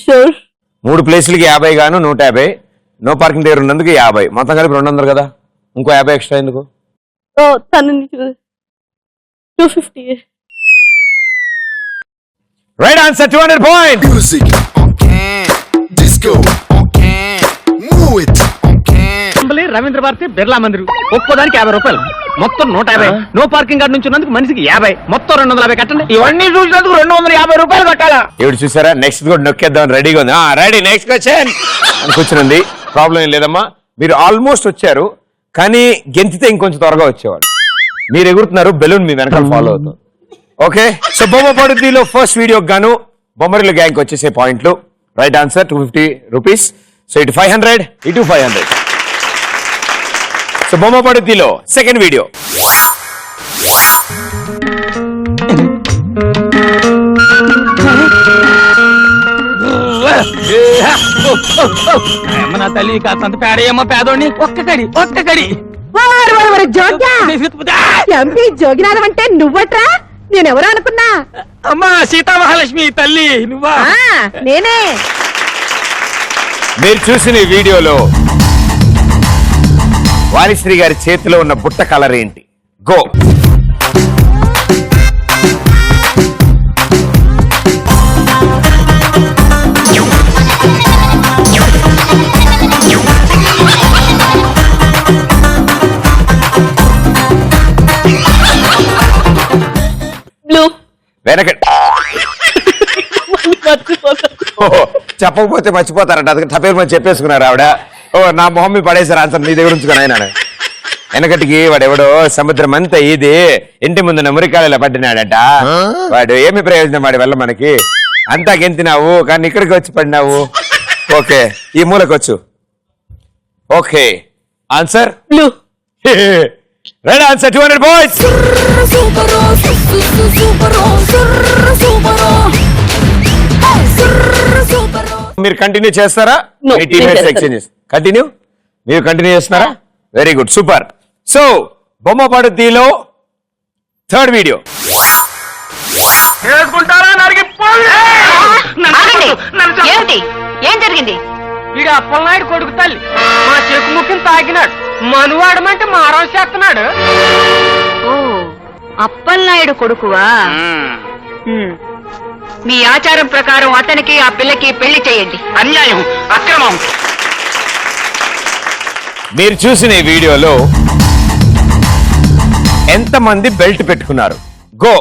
Speaker 1: షూర్? 3 ప్లేసులకి 50 గాను 150. నో పార్కింగ్ దగ్గర ఉన్నందుకు 50, మొత్తం కలిపి 200 కదా. ఇంకో 50 ఎక్స్ట్రా ఎందుకు?
Speaker 5: తను 250.
Speaker 1: Right answer, 200 point.
Speaker 3: Music on can, disco on can, move it on can.
Speaker 6: Assembly, Ravindra Bharathi, Birla Mandir. ఒక్కోదానికి 50 రూపాయలు, మొత్తం 150. నో పార్కింగ్ గార్డ్ నుంచి ఉన్నందుకు మనిషికి 50, మొత్తం 250 కట్టండి.
Speaker 9: ఇవన్నీ చూసినందుకు 250 రూపాయలు కట్టాలా?
Speaker 1: ఎవడు చూసారా? నెక్స్ట్ కూడా నొక్కేద్దాం రెడీగా ఉంది. రెడీ, నెక్స్ట్ క్వశ్చన్ అని కూర్చుంది. ప్రాబ్లం ఏం లేదమ్మా. మీరు ఆల్మోస్ట్ వచ్చారు, కానీ గెంతితే ఇంకొంచెం త్వరగా వచ్చేవాడు. మీరు ఎగురుతున్నారు, బెలూన్ మీ వెనకాల ఫాలో అవుతుంది. ఓకే, సో బొమ్మ పడుద్దిలో ఫస్ట్ వీడియోకి గాను బొమ్మరిల గ్యాంగ్ వచ్చేసే పాయింట్లు. Right answer 250 rupees. సో ఇటు 500, ఇటు 500. సో బొమ్మ పడుద్దిలో సెకండ్ వీడియో.
Speaker 6: మన తల్లి కాస్తంత పేడయ్యమ్మ పేదోడిని ఒక్క కడి.
Speaker 10: ఎంపీ జోగినాథం అంటే నువ్వట్రా? నేనెవరో అనుకున్నా.
Speaker 6: అమ్మా సీతామహాలక్ష్మి తల్లి నువ్వా?
Speaker 10: నేనే.
Speaker 1: మీరు చూసిన ఈ వీడియోలో వాణిశ్రీ గారి చేతిలో ఉన్న బుట్ట కలర్ ఏంటి? గో.
Speaker 5: బ్లూ.
Speaker 1: వెనక చెప్పకపోతే మర్చిపోతారంట, అందుకే టపేరు మంది చెప్పేసుకున్నారు ఆవిడ. నా మొహం మీద పడేసారు ఆన్సర్, నీ దగ్గర ఉంచుకుని ఆయన. వెనకటికి వాడెవడో సముద్రం అంతా ఇది ఇంటి ముందు మురికాయలు పట్టినాడట. వాడు ఏమి ప్రయోజనం వాడి వల్ల మనకి? అంతా గెంతినావు కానీ ఇక్కడికి వచ్చి పడినావు. ఓకే, ఈ మూలకొచ్చు. Okay, answer
Speaker 5: blue.
Speaker 1: Right answer, 200 boys. మీరు కంటిన్యూ చేస్తారా?
Speaker 5: No,
Speaker 1: మీ టీమేట్స్
Speaker 5: నేను
Speaker 1: ఎక్స్చేంజెస్ కంటిన్యూ. మీరు కంటిన్యూ చేస్తున్నారా? Very good, super. సో బొమ్మ పడుద్దిలో థర్డ్ వీడియో.
Speaker 10: ఏమిటి? ఏం జరిగింది?
Speaker 6: ఇక అప్పలనాయుడు కొడుకు తల్లి మా చెక్కు ముఖ్యం తాకినాడు. మనువాడమంటే మారం చేస్తున్నాడు.
Speaker 10: ఓ, అప్పలనాయుడు కొడుకువా? మీ ఆచారం ప్రకారం అతనికి ఆ పిల్లకి పెళ్లి చేయండి.
Speaker 9: అన్యాయం, అక్రమం.
Speaker 1: మీరు చూసిన ఈ వీడియోలో ఎంతమంది బెల్ట్ పెట్టుకున్నారు? గో.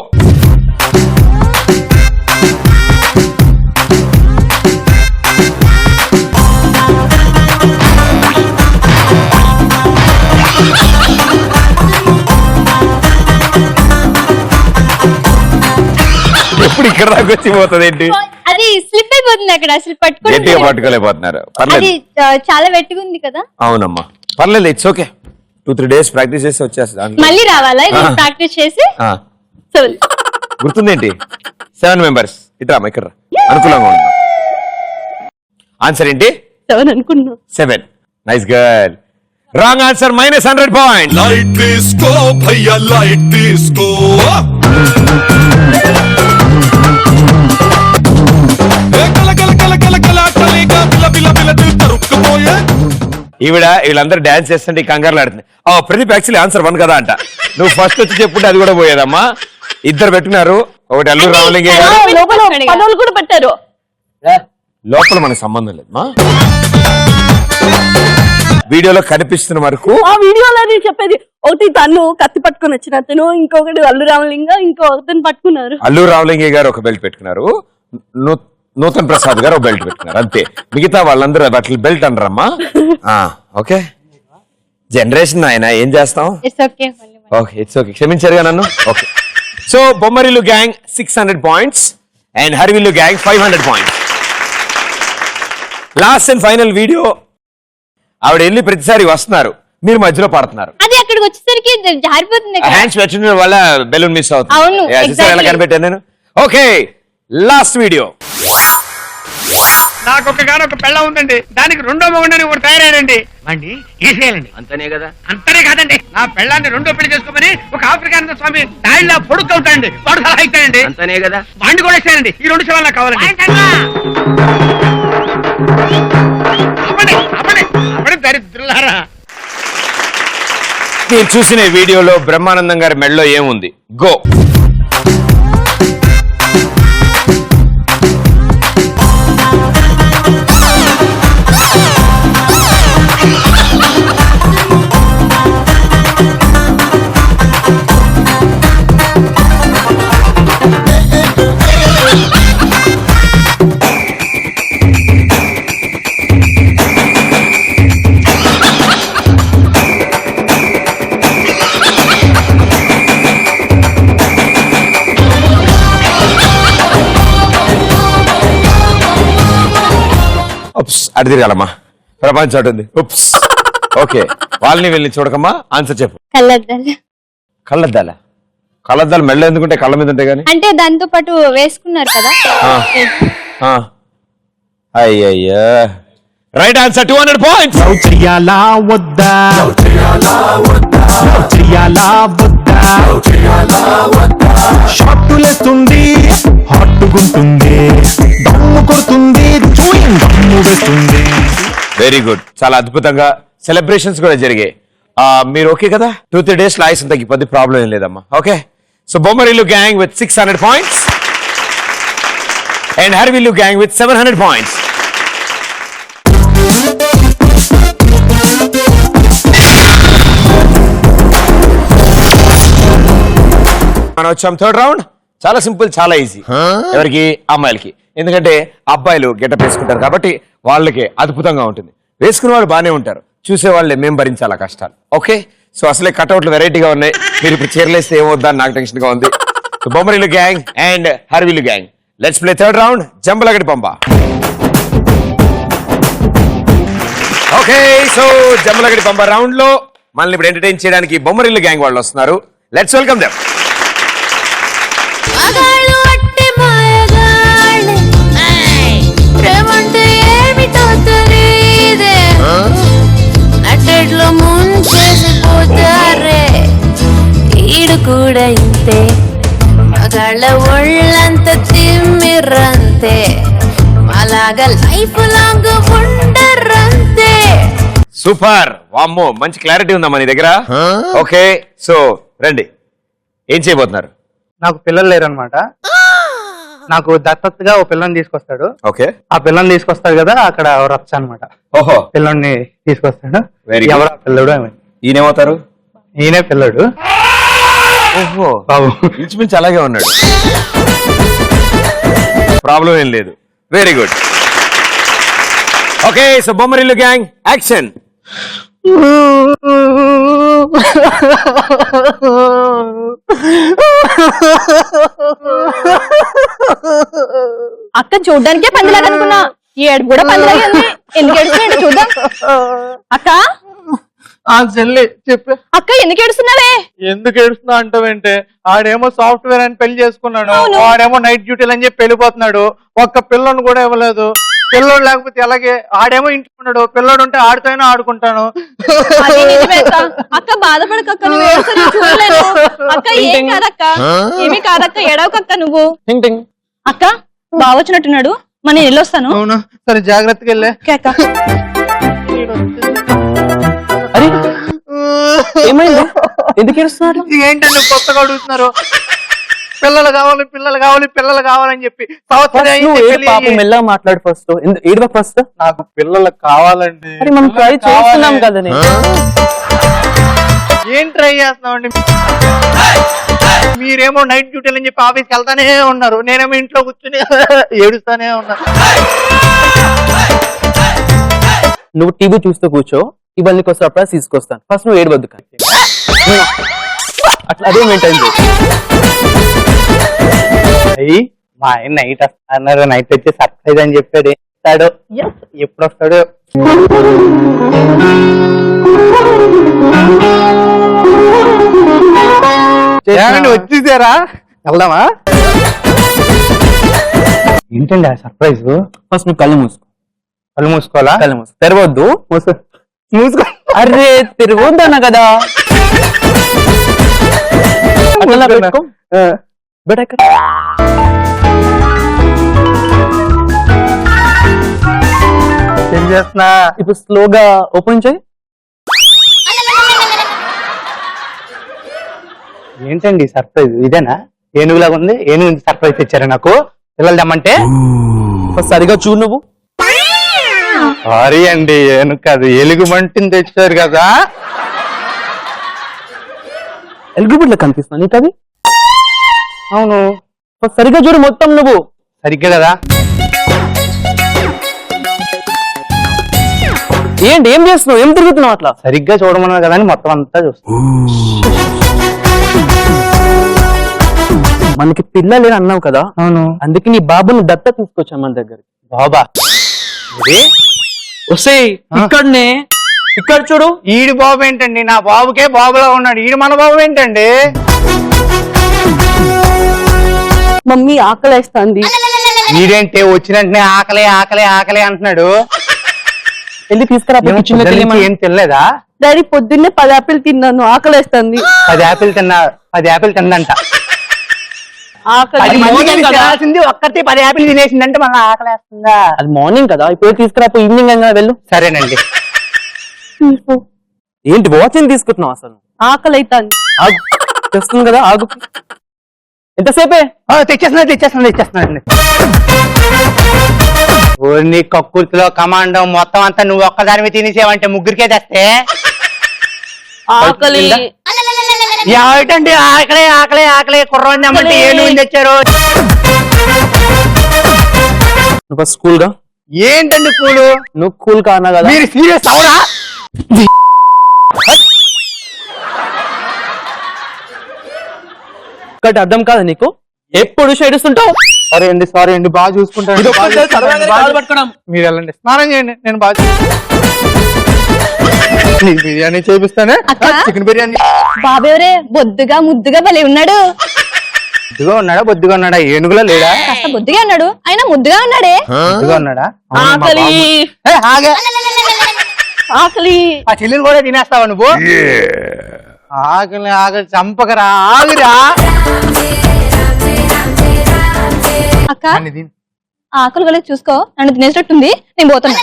Speaker 1: ఎప్పుడు ఇక్కడ దాకా వచ్చి పోతుంది ఏంటి?
Speaker 5: అది స్లిప్ అయిపోతుంది అక్కడ, అసలు
Speaker 1: గట్టిగా పట్టుకోలేకపోతున్నారు.
Speaker 5: అది
Speaker 1: పర్లేదు,
Speaker 5: చాలా వెట్టుగా ఉంది కదా.
Speaker 1: అవునమ్మా, పర్లేదు, ఇట్స్ ఓకే. 2-3 days ప్రాక్టీస్ చేసి వచ్చేస్తుంది.
Speaker 5: మళ్ళీ రావాలా ఇది ప్రాక్టీస్ చేసి?
Speaker 1: గుర్తుందేంటి? 7 members. ఇట్రామా, ఇక్కడ అనుకూలంగా ఉన్నా. ఆన్సర్ ఏంటి?
Speaker 5: 7 అనుకున్నా.
Speaker 1: 7. Nice girl. Wrong answer, -100 point.
Speaker 7: Light disco, bhaiya light disco. Ek
Speaker 1: వీళ్ళందరూ డాన్స్ చేస్తుంటే కంగారులు ఆడుతుంది. ప్రదీప్ యాక్చువల్లీ ఆన్సర్ 1 కదా అంట. నువ్వు ఫస్ట్ వచ్చి చెప్పుంటే అది కూడా పోయేదమ్మా. ఇద్దరు పెట్టుకున్నారు, ఒకటి అల్లు రామలింగే గారు
Speaker 5: కూడా పెట్టారు.
Speaker 1: లోపల మనకు సంబంధం లేదు మా వీడియోలో కనిపిస్తున్న వరకు.
Speaker 11: ఆ వీడియోలో నేను చెప్పేది ఒకటి తను కత్తి పట్టుకొని వచ్చిన అతను, ఇంకొకటి అల్లు రామలింగ, ఇంకో అతను పట్టుకున్నారు.
Speaker 1: అల్లు రామలింగే గారు ఒక బెల్ట్ పెట్టుకున్నారు, నూతన్ ప్రసాద్ గారు ఒక బెల్ట్ పెట్టుకున్నారు, అంతే. మిగతా వాళ్ళందరూ అట్లా బెల్ట్ అనరమ్మా. ఓకే, జనరేషన్ ఆయన ఏం చేస్తాం. ఓకే, ఇట్స్ ఓకే, క్షమించారుగా నన్ను. Okay, so Bommarillu gang 600 points and Harivillu gang 500 points. Last and final video. ఆవిడ వెళ్ళి ప్రతిసారి వస్తున్నారు, మీరు మధ్యలో పడుతున్నారు.
Speaker 5: అది అక్కడికి వచ్చేసరికి జారిపోతుంది.
Speaker 1: హ్యాండ్స్ పెట్టిన వల్ల బెలూన్ మిస్
Speaker 5: అవును,
Speaker 1: అవుతుంది. ఎలా కనిపెట్టాను నేను. Okay, last video.
Speaker 9: నాకు ఒక పెళ్ళ ఉందండి, దానికి రెండో మొగుండని ఒకటి తయారయ్యాడండి. వాడిని తీసేయాలండి. అంతనే కదా? అంతనే కాదండి, నా పెళ్ళాన్ని రెండో పెళ్లి చేసుకోమని ఒక ఆఫ్రికానంద స్వామి దాయిలా పొడుగు అవుతాయండి, వాడు సలహా ఇస్తాయండి. అంతనే కదా? వాడిని కూడా ఇస్తానండి. ఈ 2 శవాలు నాకు కావాలండి. దరిద్రులారా.
Speaker 1: మీరు చూసిన వీడియోలో బ్రహ్మానందం గారి మెడలో ఏముంది? గో. అడి తిరగాలమ్మా, ప్రపంచం అటు ఉంది. ఓకే, వాళ్ళని వెళ్ళి చూడకమ్మా. ఆన్సర్ చెప్పు. కళ్ళద్దాల. కళ్ళద్దాలు మెళ్ళ ఎందుకుంటే కళ్ళ మీద ఉంటాయి కానీ,
Speaker 5: అంటే దాంతో పాటు వేసుకున్నారు కదా.
Speaker 1: అయ్యయ్యా, రైట్ ఆన్సర్ 200 పాయింట్స్.
Speaker 2: చెయ్యాలా వద్దా, చెయ్యాలా వద్దా, షార్టులేస్తుంది, హాట్టుగుంటుంది, దమ్ము కొడుతుంది, దమ్ము వేస్తుంది.
Speaker 1: వెరీ గుడ్, చాలా అద్భుతంగా సెలబ్రేషన్స్ కూడా జరిగాయి. మీరు ఓకే కదా? 2-3 days ఆయుసం తగ్గిపోద్ది, ప్రాబ్లం ఏం లేదమ్మా. Okay, so Bommarillu gang with 600 points and Harivillu gang with 700 points. మనం వచ్చాం థర్డ్ రౌండ్. చాలా సింపుల్, చాలా ఈజీ. ఎవరికి? అమ్మాయిలకి. ఎందుకంటే అబ్బాయిలు గెటప్ వేసుకుంటారు కాబట్టి వాళ్ళకి అద్భుతంగా ఉంటుంది. వేసుకునే వాళ్ళు బాగానే ఉంటారు, చూసే వాళ్ళే మేము భరించాలా కష్టాలు. ఓకే, సో అసలే కట్అవుట్లు వెరైటీగా ఉన్నాయి. మీరు ఇప్పుడు చీరలేస్తే ఏమవుద్దా నాకు టెన్షన్ గా ఉంది. So Bommarillu gang and Harivillu gang, let's play third round, జంబలగడి పంప. ఓకే, సో జంబలగడి పంప రౌండ్ లో మనల్ని ఇప్పుడు ఎంటర్టైన్ చేయడానికి బొమ్మరిల్లు గ్యాంగ్ వాళ్ళు వస్తున్నారు. Let's welcome them.
Speaker 12: కూడా ఇంతే, మగాళ్ళ ఒళ్ళంత తిమ్మిర్రంతే, అలాగా లైఫ్ లాంగ్ ఉండరంతే.
Speaker 1: సూపర్, వామ్మో మంచి క్లారిటీ ఉందా మన దగ్గర. ఓకే, సో రండి, ఏం చేయబోతున్నారు?
Speaker 6: నాకు పిల్లలు లేరనమాట. నాకు దత్తతగా ఓ పిల్లని తీసుకొస్తాడు.
Speaker 1: ఓకే,
Speaker 6: ఆ పిల్లని తీసుకొస్తాడు కదా, అక్కడ రచ్చ అనమాట.
Speaker 1: ఓహో,
Speaker 6: పిల్లని తీసుకొస్తాడు. ఎవరా పిల్లడు?
Speaker 1: ఈయనేమవుతారు?
Speaker 6: ఈయనే పిల్లడు.
Speaker 1: ఓహో బాబు, ఇంచుమించు అలాగే ఉన్నాడు, ప్రాబ్లం ఏం లేదు. Very good. Okay, so Bommarillu gang action.
Speaker 11: అక్క చూడ్డానికే పందిలాగా అనుకున్నా, ఈ ఏడుపు కూడా పందిలాగే ఉంది. ఎందుకు ఏడుస్తున్నాడు చూద్దాం. అక్క
Speaker 6: చెల్లి చెప్పు.
Speaker 11: అక్క ఎందుకు ఏడుస్తున్నావే?
Speaker 6: ఎందుకు ఏడుస్తున్నా అంటావేంటే, ఆడేమో సాఫ్ట్వేర్ అని పెళ్లి చేసుకున్నాడు, ఆడేమో నైట్ డ్యూటీలు అని చెప్పి వెళ్ళిపోతున్నాడు. ఒక్క పిల్లోని కూడా ఇవ్వలేదు. పిల్లోడు లేకపోతే అలాగే, ఆడేమో ఇంట్లో ఉన్నాడు, పిల్లోడు ఉంటే ఆడితోనే ఆడుకుంటాను.
Speaker 11: అక్క బాధపడకక్క, నువ్వు చూడలేదు. అక్క ఏం కాదక్క, ఏమీ కాదక్క, ఎడవకక్క నువ్వు. అక్క బాగా వచ్చినట్టున్నాడు, మరి నేను వెళ్ళొస్తాను.
Speaker 6: అవును, సరే జాగ్రత్తగా వెళ్ళే.
Speaker 4: ఏమైంది? ఎందుకు ఏడుస్తున్నారు?
Speaker 6: ఏంటండి కొత్తగా అడుగుతున్నారు? పిల్లలు కావాలి పిల్లలు కావాలి పిల్లలు కావాలని చెప్పి సంవత్సరం అయింది పెళ్లి అయ్యి.
Speaker 4: మెల్లగా మాట్లాడు ఫస్ట్. ఏడవ ఫస్ట్.
Speaker 6: నాకు పిల్లలు కావాలండి.
Speaker 4: మరి మనం ట్రై చేస్తున్నాం కదా.
Speaker 6: ఏం ట్రై చేస్తున్నామండి? మీరేమో నైట్ డ్యూటీలు అని చెప్పి ఆఫీస్కి వెళ్తానే ఉన్నారు, నేనేమో ఇంట్లో కూర్చుని ఏడుస్తానే ఉన్నా.
Speaker 4: నువ్వు టీవీ చూస్తూ కూర్చో, ఇవన్నీ కోసం సర్ప్రైజ్ తీసుకొస్తాను. ఫస్ట్ నువ్వు ఏడవద్దు కానీ అట్లా అదే మెయింటైన్ చేయి.
Speaker 6: అయ్యి మా ఆయన నైట్ అన్నారు, నైట్ వచ్చి సర్ప్రైజ్ అని చెప్పాడు. వస్తాడు ఎప్పుడు వస్తాడు? వచ్చేసారా? వెళ్దామా? ఏంటండి ఆ సర్ప్రైజ్?
Speaker 4: ఫస్ట్ నువ్వు కళ్ళు మూసుకో.
Speaker 6: కళ్ళు మూసుకోవాలా?
Speaker 4: కళ్ళు మూసుకో, తెరవద్దు.
Speaker 6: మూసుకో.
Speaker 4: అరే తిరగొద్దన్నా కదా. అట్లా పెట్టుకో. బట్ ఎక్కడ
Speaker 6: ఏం చేస్తున్నా?
Speaker 4: ఇప్పుడు స్లోగా ఓపెన్ చేయి.
Speaker 6: ఏంటండి సర్ప్రైజ్? ఇదేనా? ఏనుగులాగా ఉంది. ఏనుగు సర్ప్రైజ్ తెచ్చారా నాకు? పిల్లలు తెమ్మంటే
Speaker 4: సరిగా చూడు నువ్వు.
Speaker 6: సారీ అండి, ఏనుగు కాదు ఎలుగు మంటిని తెచ్చారు కదా.
Speaker 4: ఎలుగుబిడ్ల కనిపిస్తున్నా నీకు అది?
Speaker 6: అవును.
Speaker 4: సరిగా చూడు మొత్తం నువ్వు.
Speaker 6: సరిగ్గా కదా?
Speaker 4: ఏంటి ఏం చేస్తున్నావు? ఏం తిరుగుతున్నావు అట్లా?
Speaker 6: సరిగ్గా చూడమన్నారు కదా అని మొత్తం అంతా చూస్తాను.
Speaker 4: మనకి పిల్లలు అన్నావు కదా.
Speaker 6: అవును.
Speaker 4: అందుకే నీ బాబుని దత్త తీసుకొచ్చాం మన దగ్గరికి.
Speaker 6: బాబా
Speaker 4: వస్తే ఇక్కడనే ఇక్కడ చూడు.
Speaker 6: ఈడు బాబు ఏంటండి? నా బాబుకే బాబులా ఉన్నాడు. ఈడు మన బాబు ఏంటండి?
Speaker 11: మమ్మీ ఆకలేస్తుంది.
Speaker 6: ఈడేంటే వచ్చినట్టే ఆకలే ఆకలే ఆకలే అంటున్నాడు.
Speaker 4: వెళ్ళి తీసుకురా.
Speaker 6: ఏం తినలేదా?
Speaker 11: డాడీ పొద్దున్నే 10 ఆపిల్ తిన్నాను, ఆకలేస్తుంది.
Speaker 6: 10 ఆపిల్ తిన్నా. 10 ఆపిల్ తిందంట.
Speaker 11: ఆకలి
Speaker 6: ఒక్కటి 10 ఆపిల్ తినేసిందంటే మళ్ళీ ఆకలేస్తుందా?
Speaker 4: అది మార్నింగ్ కదా, ఇప్పుడు తీసుకురా. ఈవినింగ్ అయినా వెళ్ళు.
Speaker 6: సరేనండి.
Speaker 4: ఏంటి వాచింగ్ తీసుకుంటున్నావు అసలు?
Speaker 11: ఆకలి అవుతుంది.
Speaker 4: ఆగు, తెస్తుంది కదా, ఆగు. ఎంతసేపే?
Speaker 6: తెచ్చేస్తున్నాండి. ఓన్లీ కక్కుర్తిలో కమాండం మొత్తం అంతా నువ్వు ఒక్కదానివి తినేసేవంటే ముగ్గురికే తెస్తే
Speaker 11: ఆకలి.
Speaker 6: ఏమిటండి ఆకలే ఆకలే ఆకలే కుర్రోని తెమ్మంటే ఏనుగు తెచ్చారు?
Speaker 4: నువ్వు స్కూల్ గా.
Speaker 6: ఏంటండి కూలు?
Speaker 4: నువ్వు కూల్ కానా కదా?
Speaker 6: మీరు సీరియస్ అవునా?
Speaker 4: ఒకటి అర్థం కాదు నీకు? ఎప్పుడు ఏడుస్తుంటావు?
Speaker 6: సారీ అండి బాగా చూసుకుంటాను. మీరు వెళ్ళండి, స్నానం చేయండి, నేను బాగా బిర్యానీ చేపిస్తానే. చికెన్ బిర్యానీ.
Speaker 5: బాబెవరే బొద్దుగా ముద్దుగా భలే ఉన్నాడు.
Speaker 6: బొద్దుగా ఉన్నాడా? ఏనుగులా లేడా?
Speaker 5: కాస్త బొద్దుగా ఉన్నాడు, అయినా ముద్దుగా ఉన్నాడే.
Speaker 6: బొద్దుగా ఉన్నాడా?
Speaker 11: ఆకలి. ఆకలి.
Speaker 6: ఆ చెల్లిని కూడా తినేస్తావా నువ్వు? ఆకలి ఆకలి చంపకరా, ఆగురా.
Speaker 5: అక్క ఆకలి వాళ్ళకి చూసుకో, నన్ను తినేటట్టుంది, నేను పోతున్నా.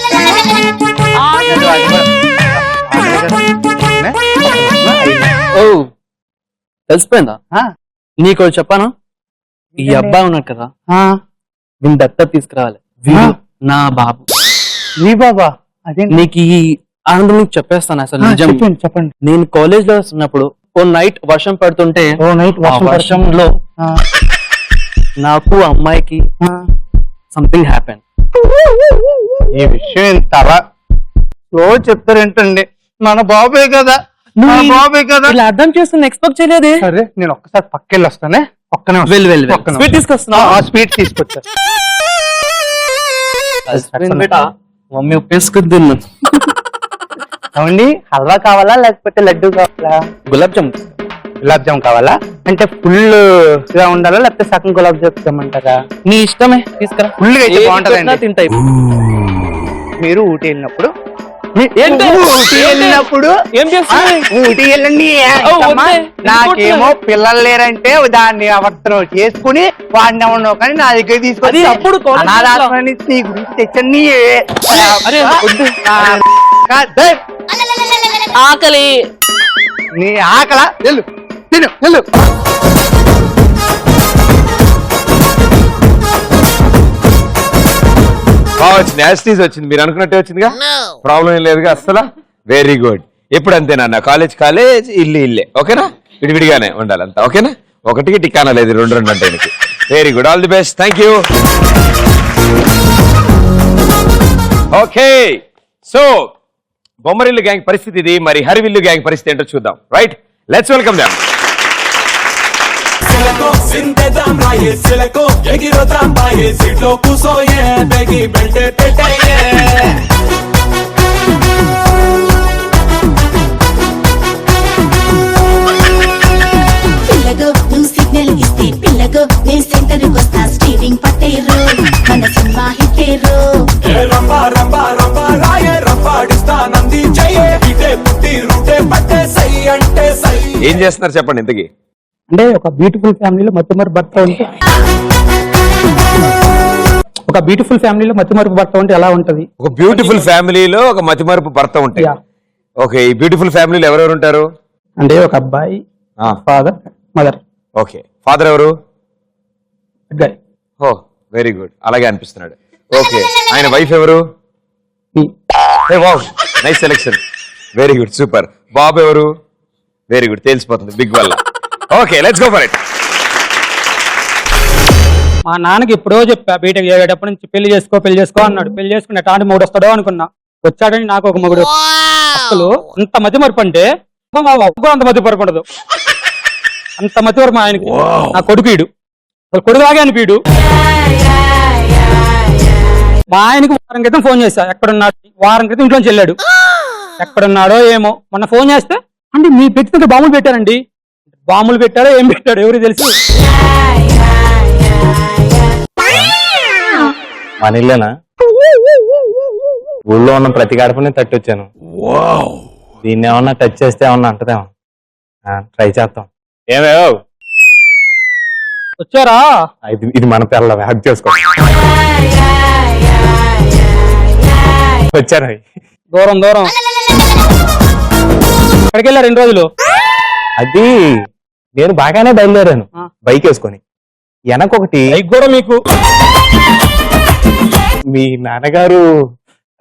Speaker 4: ఓ తెలిసిపోయిందా? నీకు చెప్పాను, ఈ అబ్బాయి ఉన్నాడు కదా, వీని దత్త తీసుకురావాలి. వీడు నా బాబు.
Speaker 6: నీ బాబా? అదే
Speaker 4: నీకు ఈ ఆనందం నీకు చెప్పేస్తాను అసలు నిజం.
Speaker 6: చెప్పండి.
Speaker 4: నేను కాలేజ్ లో ఉన్నప్పుడు ఓ నైట్ వర్షం పడుతుంటే, వర్షంలో నాకు అమ్మాయికి సంథింగ్ హ్యాపెన్.
Speaker 6: ఈ విషయం ఇంత స్లో చెప్తారేంటండి? మన బాబే కదా, బాబే కదా.
Speaker 4: ఇలా అర్థం చేసుకుని ఎక్స్పెక్ట్ చేయలేదే.
Speaker 6: సరే నేను ఒక్కసారి పక్కెళ్ళి వస్తానే. ఒక్కనే
Speaker 4: స్వీట్ తీసుకొస్తున్నా.
Speaker 6: స్వీట్ తీసుకొచ్చా.
Speaker 4: మమ్మీ ఉప్పేసుకుంది.
Speaker 6: అవండి హల్వా కావాలా లేకపోతే లడ్డు కావాలా?
Speaker 4: గులాబ్ జామ్.
Speaker 6: గులాబ్ జామ్ కావాలా? అంటే ఫుల్ గా ఉండాలా లేకపోతే సగం గులాబ్ జామ్ చేయమంటారా?
Speaker 4: నీ ఇష్టమే, తీసుకురా.
Speaker 6: ఫుల్ గా అయితే బాగుంటదండి.
Speaker 4: తింటాయి.
Speaker 6: మీరు ఊటీ వెళ్ళినప్పుడు
Speaker 4: ఏం చేస్తావు?
Speaker 6: ఊటీ వెళ్ళండి. నాకేమో పిల్లలు లేరంటే దాన్ని అవర్తనం చేసుకుని వాడిని ఎవరినో కానీ నా దగ్గర తీసుకొని
Speaker 4: అప్పుడు
Speaker 6: అనాథాశ్రమం నుంచి నీ గురించి తెచ్చండి.
Speaker 11: ఆకలి.
Speaker 6: నీ ఆకల వెళ్ళు తిను వెళ్ళు.
Speaker 1: వచ్చింది, యాస్టీస్ వచ్చింది, మీరు అనుకున్నట్టే వచ్చిందిగా, ప్రాబ్లం ఏం లేదుగా అస్సలు. Very good. ఎప్పుడు అంతేనన్న, కాలేజ్ కాలేజ్, ఇల్లు ఇల్లే, ఓకేనా? విడివిడిగానే ఉండాలి అంతా, ఓకేనా? ఒకటికి టికానా లేదు, రెండు రెండు అంటే. Very good, all the best, thank you. Okay, so Bommarillu gang పరిస్థితి ఇది. మరి హరివిల్లు గ్యాంగ్ పరిస్థితి ఏంటో చూద్దాం. Right, let's welcome them.
Speaker 7: సిలకో సింతేదాం రాయే సిలకో ఎగిరోదాం బాయే సీట్లో కూసోయే బెగి బెల్టే పెట్టేయే
Speaker 12: పిల్లగో నువ్వు సిగ్నల్ ఇస్తే పిల్లగో నేను సెంటర్ వస్తా స్టీరింగ్ పట్టేరు మన సినిమా హిట్టేరు
Speaker 7: రంబా రంబా రంబా రాయే రంబాడిస్తా నంది చెయ్యే ఇటే పుట్టి రూటే పట్టే సై అంటే సై.
Speaker 1: ఏం చేస్తున్నారు చెప్పండి ఇంతకీ?
Speaker 8: అంటే ఒక బ్యూటిఫుల్ ఫ్యామిలీలో మతిమరుపు భర్త ఉంటే, ఒక బ్యూటిఫుల్ ఫ్యామిలీలో మతిమరుపు భర్త ఉంటే ఎలా ఉంటది?
Speaker 1: ఒక బ్యూటిఫుల్ ఫ్యామిలీలో ఒక మతిమరుపు భర్త ఉంటాయి. ఓకే, ఈ బ్యూటిఫుల్ ఫ్యామిలీలో ఎవరెవరు ఉంటారు?
Speaker 8: అంటే ఒక అబ్బాయి, ఫాదర్, మదర్.
Speaker 1: ఓకే, ఫాదర్ ఎవరు?
Speaker 8: గాయ్.
Speaker 1: ఓ వెరీ గుడ్, అలాగే అనిపిస్తున్నాడు. ఓకే, ఆయన వైఫ్ ఎవరు? Nice selection, very good, super. బాబు ఎవరు? వెరీ గుడ్, తెలిసిపోతుంది బిగ్ వల్ల. Okay, let's go for it.
Speaker 8: మా నాన్నకి ఎప్పుడో చెప్పా, బీటెక్ చేసేటప్పటి నుంచి పెళ్లి చేసుకో అన్నాడు. పెళ్లి చేసుకుని ఎట్లాంటి మొగుడు వస్తాడో అనుకున్నా. వచ్చాడని నాకు ఒక మొగుడు. అసలు అంత మతిమరుపు అంటే అంత మతిమరుపు ఉండదు, అంత మతిమరుపు ఆయనకి. నా కొడుకు ఈడు, అసలు కొడుకులాగే అనిపీడు. మా ఆయనకి వారం క్రితం ఫోన్ చేశా, ఎక్కడున్నాడు? వారం క్రితం ఇంట్లోంచి వెళ్ళాడు, ఎక్కడున్నాడో ఏమో. మొన్న ఫోన్ చేస్తే అంటే మీ వ్యక్తిగత బాంబులు పెట్టారండి. బాంబులు పెట్టాడో ఏం పెట్టాడో ఎవరికి తెలుసు.
Speaker 13: మన ఇల్లేనా? ఊళ్ళో ఉన్న ప్రతి గడపని తట్టి వచ్చాను. దీన్ని ఏమన్నా టచ్ చేస్తే ఏమన్నా అంటదేమో, ట్రై చేస్తాం. ఏమేవో
Speaker 8: వచ్చారా?
Speaker 13: ఇది మన పిల్ల హ్యాక్ చేసుకో. వచ్చారు
Speaker 8: దూరం దూరం ఎక్కడికి వెళ్ళారు 2 రోజులు?
Speaker 13: అది నేను బాగానే బయలుదేరాను బైక్ వేసుకొని. వెనకొకటి
Speaker 8: బైక్ కూడా మీకు
Speaker 13: మీ నాన్నగారు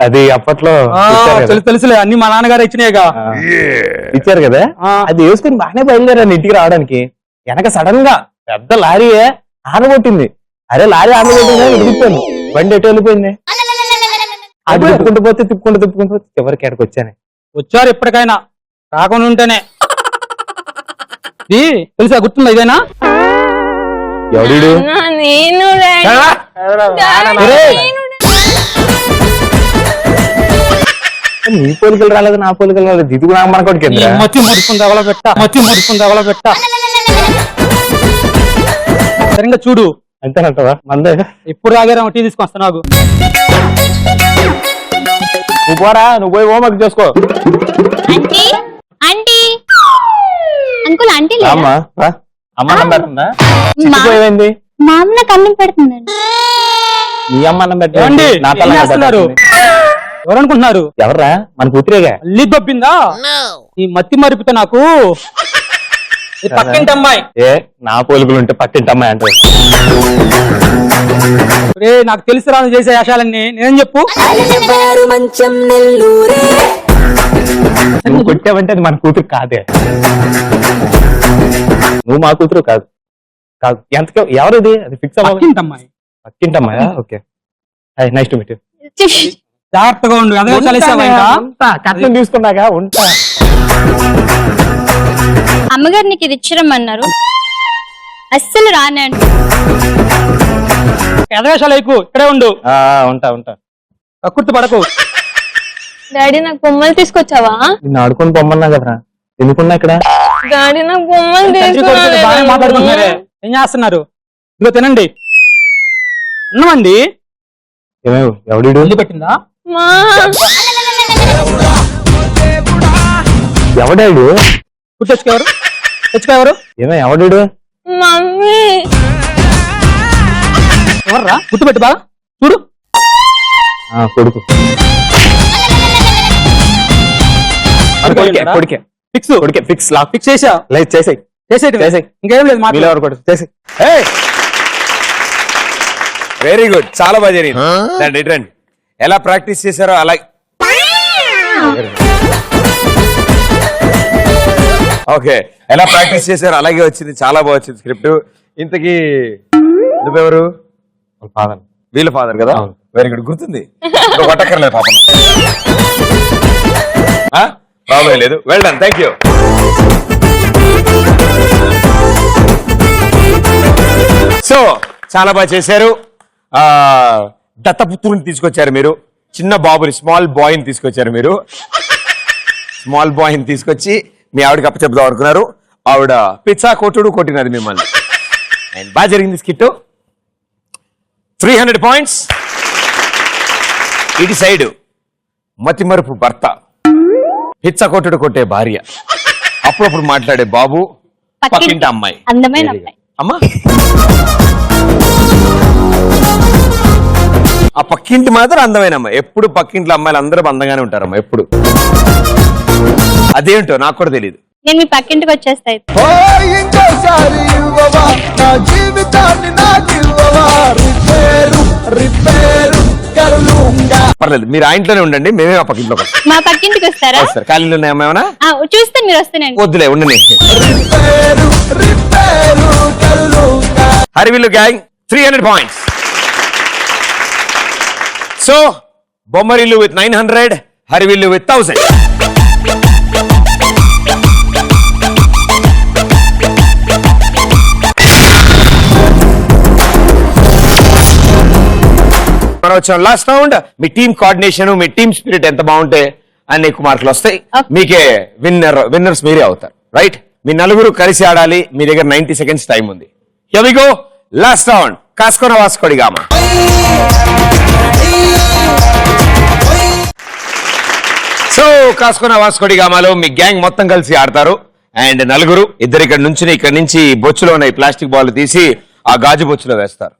Speaker 13: అది అప్పట్లో
Speaker 8: తెలుసులే, అన్ని మా నాన్నగారు ఇచ్చినాయిగా.
Speaker 13: ఇచ్చారు కదా, అది వేసుకుని బాగానే బయలుదేరాను ఇంటికి రావడానికి. వెనక సడన్ గా పెద్ద లారీయే ఆనగొట్టింది. అరే లారీ ఆనగొట్టింది, తిప్పాను, బండి ఎటు వెళ్ళిపోయింది. అది తిప్పుకుంటూ పోతే చివరికి ఎక్కడికి వచ్చాను.
Speaker 8: వచ్చారు ఎప్పటికైనా, రాకుండా ఉంటేనే. తెలుసా, గుర్తుందా ఇదేనా?
Speaker 13: ఎవడు నీ పోలికలు రాలేదు, నా పోలికలు రాలేదు, ఇది కూడా మన కొడుకు
Speaker 8: మతి ముడుపుని తగలబెట్ట. సరిగ్గా చూడు.
Speaker 13: అంతేనంటవా? మందే
Speaker 8: ఎప్పుడు తాగారా? టీ తీసుకొస్తా నాకు.
Speaker 13: నువ్వు పోరా, నువ్వు పోయి హోంవర్క్ చేసుకో.
Speaker 5: అంకుల్ ఆంటీ
Speaker 13: అమ్మా అన్నం పెడుతుందా? చిక్కుపోయింది.
Speaker 5: మా అమ్మ నాకు అన్నం పెడుతుందండి.
Speaker 13: మీ అమ్మ అన్నం పెట్టండి.
Speaker 8: ఎవరనుకుంటున్నారు?
Speaker 13: ఎవర్రా? మన కూతురేగా.
Speaker 8: అల్లి దొబ్బిందా ఈ మతి మరిపితే నాకు. పక్కింటి అమ్మాయి.
Speaker 13: ఏ నా పోలికలు ఉంటే పక్కింటి అమ్మాయి అంటే
Speaker 8: నాకు తెలిసి రాను చేసే వేషాలన్నీ నేనేం చెప్పు.
Speaker 13: నువ్వు కొట్టావంటే అది మన కూతురు కాదే. నువ్వు మా కూతురు కాదు. కాదు ఎంత ఎవరు ఇది? అది ఫిక్స్
Speaker 8: అవ్వాలి.
Speaker 13: పక్కింటి అమ్మాయా? Okay, nice to meet you.
Speaker 8: జాగ్రత్తగా ఉండు. అదే
Speaker 13: కట్నం తీసుకున్నాక ఉంటా.
Speaker 5: అమ్మగారు నీకు ఇది ఇచ్చిరమ్మన్నారు, అస్సలు రానండి.
Speaker 8: ఎదవేషాలు ఎక్కువ, ఇక్కడే ఉండు.
Speaker 13: ఉంటా
Speaker 8: కక్కుర్తి పడకు.
Speaker 11: డాడీ నాకు బొమ్మలు తీసుకొచ్చావా?
Speaker 13: నిన్ను ఆడుకొని పొమ్మన్నా కదరా, ఎందుకున్నా ఇక్కడ?
Speaker 11: డాడీ నాకు బొమ్మలు
Speaker 8: బాగా మాట్లాడుకుంటున్నారే, ఏం చేస్తున్నారు? ఇదిగో తినండి అన్నమండి.
Speaker 13: ఏమేవ్ ఎవడు
Speaker 8: పెట్టిందా?
Speaker 13: ఎవడాడు?
Speaker 8: తెచ్చుకోవరు?
Speaker 13: ఏమే ఎవడాడు?
Speaker 11: మమ్మీ.
Speaker 8: ఎవర్రా? గుర్తుపెట్టు బాగా చూడు.
Speaker 13: కొడుకు. కొడుకే.
Speaker 8: ఫిక్స్
Speaker 13: కొడుకే ఫిక్స్ లాక్
Speaker 8: ఫిక్స్ చేసా
Speaker 13: లేదు చేసేయ్ చేసేయ్.
Speaker 8: ఇంకేం లేదు
Speaker 13: మీలో ఎవరు కొడు చేసేయ్.
Speaker 1: వెరీ గుడ్, చాలా బాగా జరిగింది. రండి ఎలా ప్రాక్టీస్ చేశారో అలా. ఓకే, ఎలా ప్రాక్టీస్ చేశారో అలాగే వచ్చింది, చాలా బాగా వచ్చింది స్క్రిప్ట్. ఇంతకీ నువ్వెవరు? వీళ్ళ ఫాదర్ కదా. వెరీ గుడ్, గుర్తుంది. కొట్టక్కర్లేదు పాపం, ప్రాబ్లం లేదు. Well done, thank you. So చాలా బాగా చేశారు. దత్తపుత్రుని తీసుకొచ్చారు మీరు, చిన్న బాబుని, స్మాల్ బాయ్ని తీసుకొచ్చారు మీరు. స్మాల్ బాయ్ని తీసుకొచ్చి మీ ఆవిడకి అప్పచెప్దాం అనుకున్నారు. ఆవిడ పిచ్చా కొట్టినది మిమ్మల్ని. అండ్ బాగా జరిగింది స్కిట్. 300 పాయింట్స్. ఇటు సైడ్ మతిమరుపు భర్త, పిచ్చా కొట్టే భార్య, అప్పుడప్పుడు మాట్లాడే బాబు, పక్కింటి అమ్మాయి,
Speaker 5: అందమైన అమ్మాయి.
Speaker 1: అమ్మా ఆ పక్కింటి మాత్రం అందమైన అమ్మాయి. ఎప్పుడు పక్కింట్లో అమ్మాయిలు అందరూ అందంగానే ఉంటారమ్మా, ఎప్పుడు. అదేంటో నాకు కూడా తెలియదు.
Speaker 5: నేను మీ పక్కింటికి వచ్చేస్తా.
Speaker 1: పర్లేదు, మీరు ఆ ఇంట్లోనే ఉండండి, మేమే ఆ పక్కింట్లో
Speaker 5: మా పక్కింటికి వస్తారా?
Speaker 1: వస్తారు. ఖాళీలు ఉన్నాయా ఏమైనా?
Speaker 5: చూస్తే మీరు వస్తానండి.
Speaker 1: వద్దులే, ఉండని. హరివిల్లు gang 300 points. So Bommarillu with 900, Harivillu with 1000. మనం వచ్చాం లాస్ట్ రౌండ్. మీ టీమ్ కోఆర్డినేషన్, మీ టీమ్ స్పిరిట్ ఎంత బాగుంటే అన్ని ఎక్కువ మార్కులు వస్తాయి. మీకే విన్నర్స్ మీరే అవుతారు. రైట్, మీ నలుగురు కలిసి ఆడాలి. మీ దగ్గర 90 సెకండ్స్ టైం ఉంది. Here we go, last round. కాస్కోన వాస్కోడిగామా. సో కాస్కోన వాస్కోడిగామాలో మీ గ్యాంగ్ మొత్తం కలిసి ఆడతారు. అండ్ నలుగురు, ఇద్దరు ఇక్కడ నుంచి బొచ్చులో ఉన్న ప్లాస్టిక్ బాల్ తీసి ఆ గాజు బొచ్చులో వేస్తారు.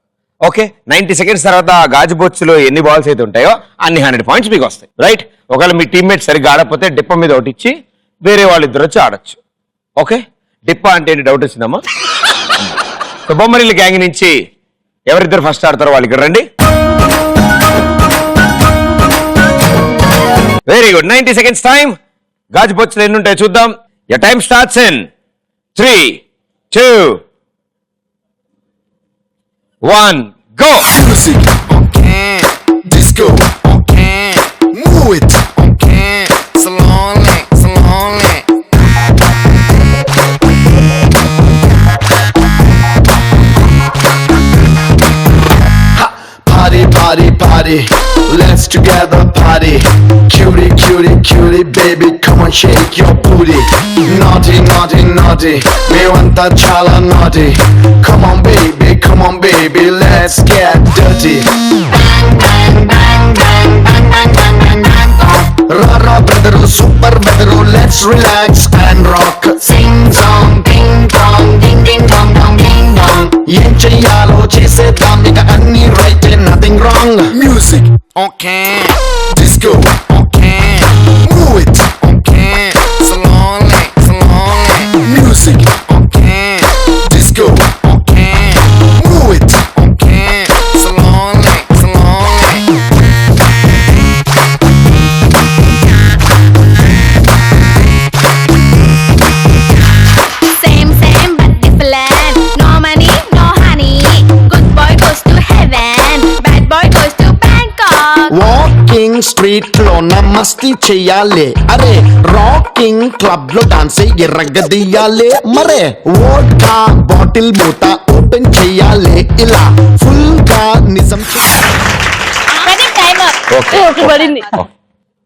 Speaker 1: ఓకే, 90 సెకండ్స్ తర్వాత ఆ గాజు బొచ్చులో ఎన్ని బాల్స్ అయితే ఉంటాయో అన్ని 100 పాయింట్స్ మీకు వస్తాయి. రైట్, ఒకవేళ మీ టీమ్మేట్ సరిగ్గా ఆడకపోతే డిప్ప మీద ఒకటి ఇచ్చి వేరే వాళ్ళు ఇద్దరు వచ్చి ఆడొచ్చు. ఓకే, డిప్ప అంటే ఏంటి డౌట్ వచ్చిందమ్మా? సో బొమ్మరిల్లు గ్యాంగ్ నుంచి ఎవరిద్దరు ఫస్ట్ ఆడతారో వాళ్ళు ఇక్కడ రండి. Very good, 90 seconds time. గాజు బొచ్చులు ఎన్ని ఉంటాయో చూద్దాం. Your time starts in 3, 2, 1, go.
Speaker 3: Music, okay. Disco, okay. Move it, okay. Slowly, slowly. Ha, party, party, party. Let's together party. Cutie, cutie, cutie, baby, come on, shake your booty. Naughty, naughty, naughty. Me want that chala naughty. Come on, baby, let's get dirty. Bang, bang, bang, bang, bang, bang, bang, bang, bang, bang. Rara, brother, super brother, let's relax and rock. Sing song, ding dong, ding ding dong dong ding dong. Em cheyalo chesedam, iga anni right, nothing wrong. Music, okay. Disco, okay. Move it, okay. Slowly, slowly. Music, okay. Disco, okay. Move it, okay. Slowly, slowly.
Speaker 12: Same, but different. No money, no honey. Good boy goes to heaven. Bad boy goes to Bangkok.
Speaker 3: Walking street లో నమస్తే చెయ్యాలి. అరే రాకింగ్ క్లబ్ లో డాన్స్ ఎర్రగదీయాలి. మరే వోడ్కా బాటిల్ మూత ఓపెన్ చెయ్యాలి. ఇలా ఫుల్ గా నిజం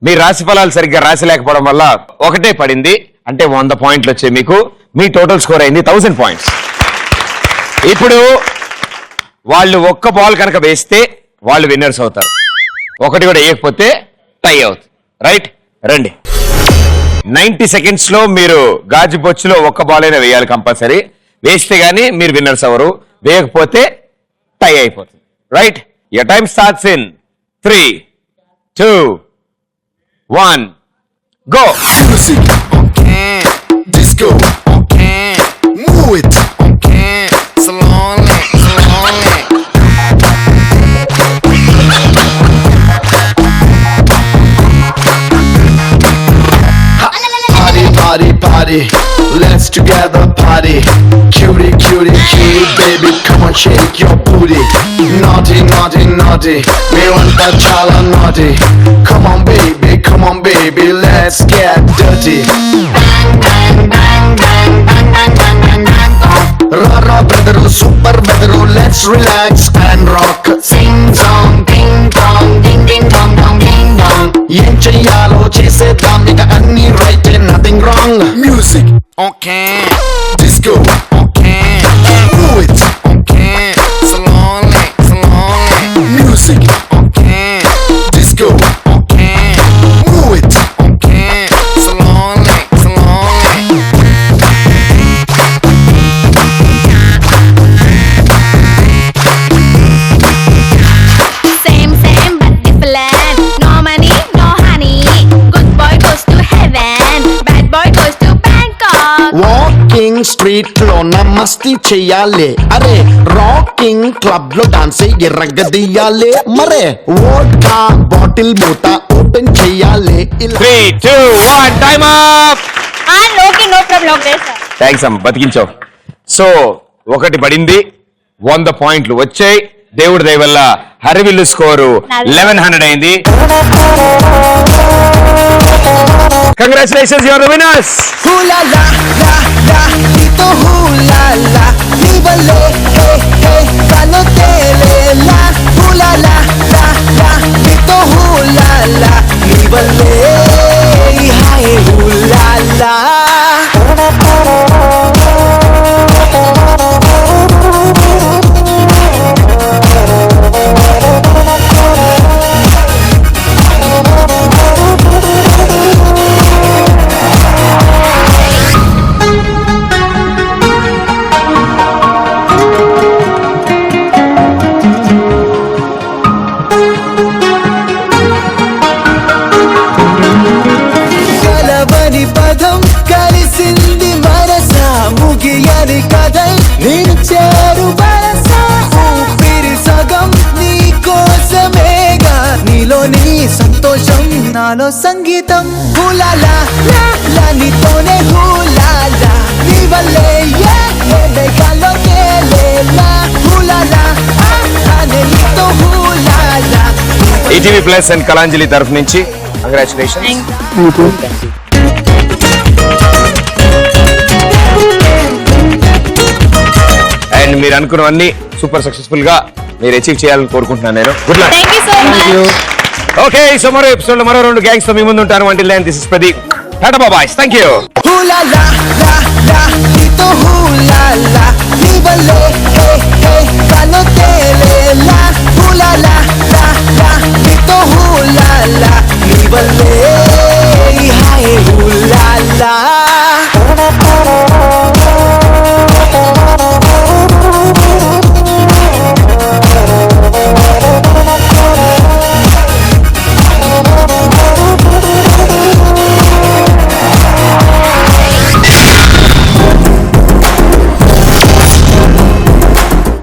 Speaker 1: మీ రాశి ఫలాలు సరిగ్గా రాసి లేకపోవడం వల్ల ఒకటే పడింది. అంటే 100 పాయింట్లు వచ్చాయి మీకు. మీ టోటల్ స్కోర్ అయింది 1000 పాయింట్స్. ఇప్పుడు వాళ్ళు ఒక్క బాల్ కనుక వేస్తే వాళ్ళు విన్నర్స్ అవుతారు. ఒకటి కూడా వేయకపోతే టై అవుతుంది. రైట్, రండి. 90 సెకండ్స్ లో మీరు గాజు బొచ్చులో ఒక్క బాల్ అయినా వేయాలి కంపల్సరీ. వేస్తే గానీ మీరు విన్నర్స్ అవరు, వేయకపోతే టై అయిపోతుంది. Right, your time starts in 3, 2, 1, go.
Speaker 3: Music, okay. together party. Cutie, cutie, cutie, baby, come on, shake your booty. Naughty, naughty, naughty, me want that chala naughty. Come on, baby, let's get dirty. Rara brother, super brother, let's relax and rock. Sing song, ding dong, ding ding dong dong ding dong. Em cheyalo chesedam iga anni right, nothing wrong. Music, okay. Disco, okay. Move it, okay. Slowly, slowly. Music, okay. Disco, okay. Move it, okay. Slowly, slowly.
Speaker 12: Same, same but different. No money, no honey. Good boy goes to heaven. Bad boy goes to Bangkok.
Speaker 3: Walking street లో మస్తీ చెయ్యాలి, అరే రాకింగ్ క్లబ్ లో డాన్స్ ఎర్రగదీయాలి, మరే వోడ్కా బాటిల్ మూత ఓపెన్ చెయ్యాలి.
Speaker 1: 3, 2, 1 time up.
Speaker 5: Okay no problem okay sir.
Speaker 1: Thanks అమ్మ, బతికించావు. సో ఒకటి పడింది, 100 పాయింట్లు వచ్చాయి. దేవుడి దయ వల్ల హరివిల్లు స్కోరు 1100 అయింది. Congratulations, your winners.
Speaker 3: హూలా లా లా లా నీతో హూలా లా నీ వల్లే హే హే కను తేలేలా. హూలా లా లా లా నీతో హూలా లా నీ వల్లే హాయ్ హూలా లా. కలవని పదం కలిసింది మనస, ముగియని కథై నేను చేరు వరస. ఊపిరి సగం నీ కోసమేగా, నీలో నీ సంతోషం నాలో సంగీతం. హూలాలా లా లా నీతోనే హూలాలా నీ వల్లే మేఘాల్లో తేలేలా. హూలాలా అనే నీతో హూలాలా.
Speaker 1: ఈటీవీ ప్లస్ అండ్ కళాంజలి తరఫు నుంచి కంగ్రాచులేషన్స్. అండ్ మీరు అనుకున్నవన్నీ సూపర్ సక్సెస్ఫుల్ గా మీరు అచీవ్ చేయాలని కోరుకుంటున్నాను నేను. Good luck.
Speaker 5: Thank you so much.
Speaker 1: Okay, so మరో ఎపిసోడ్ లో మరో 2 గ్యాంగ్స్ తో మీ ముందు ఉంటాను. Until then this is Pradeep. Tata bye, thank you.
Speaker 3: Hula la la la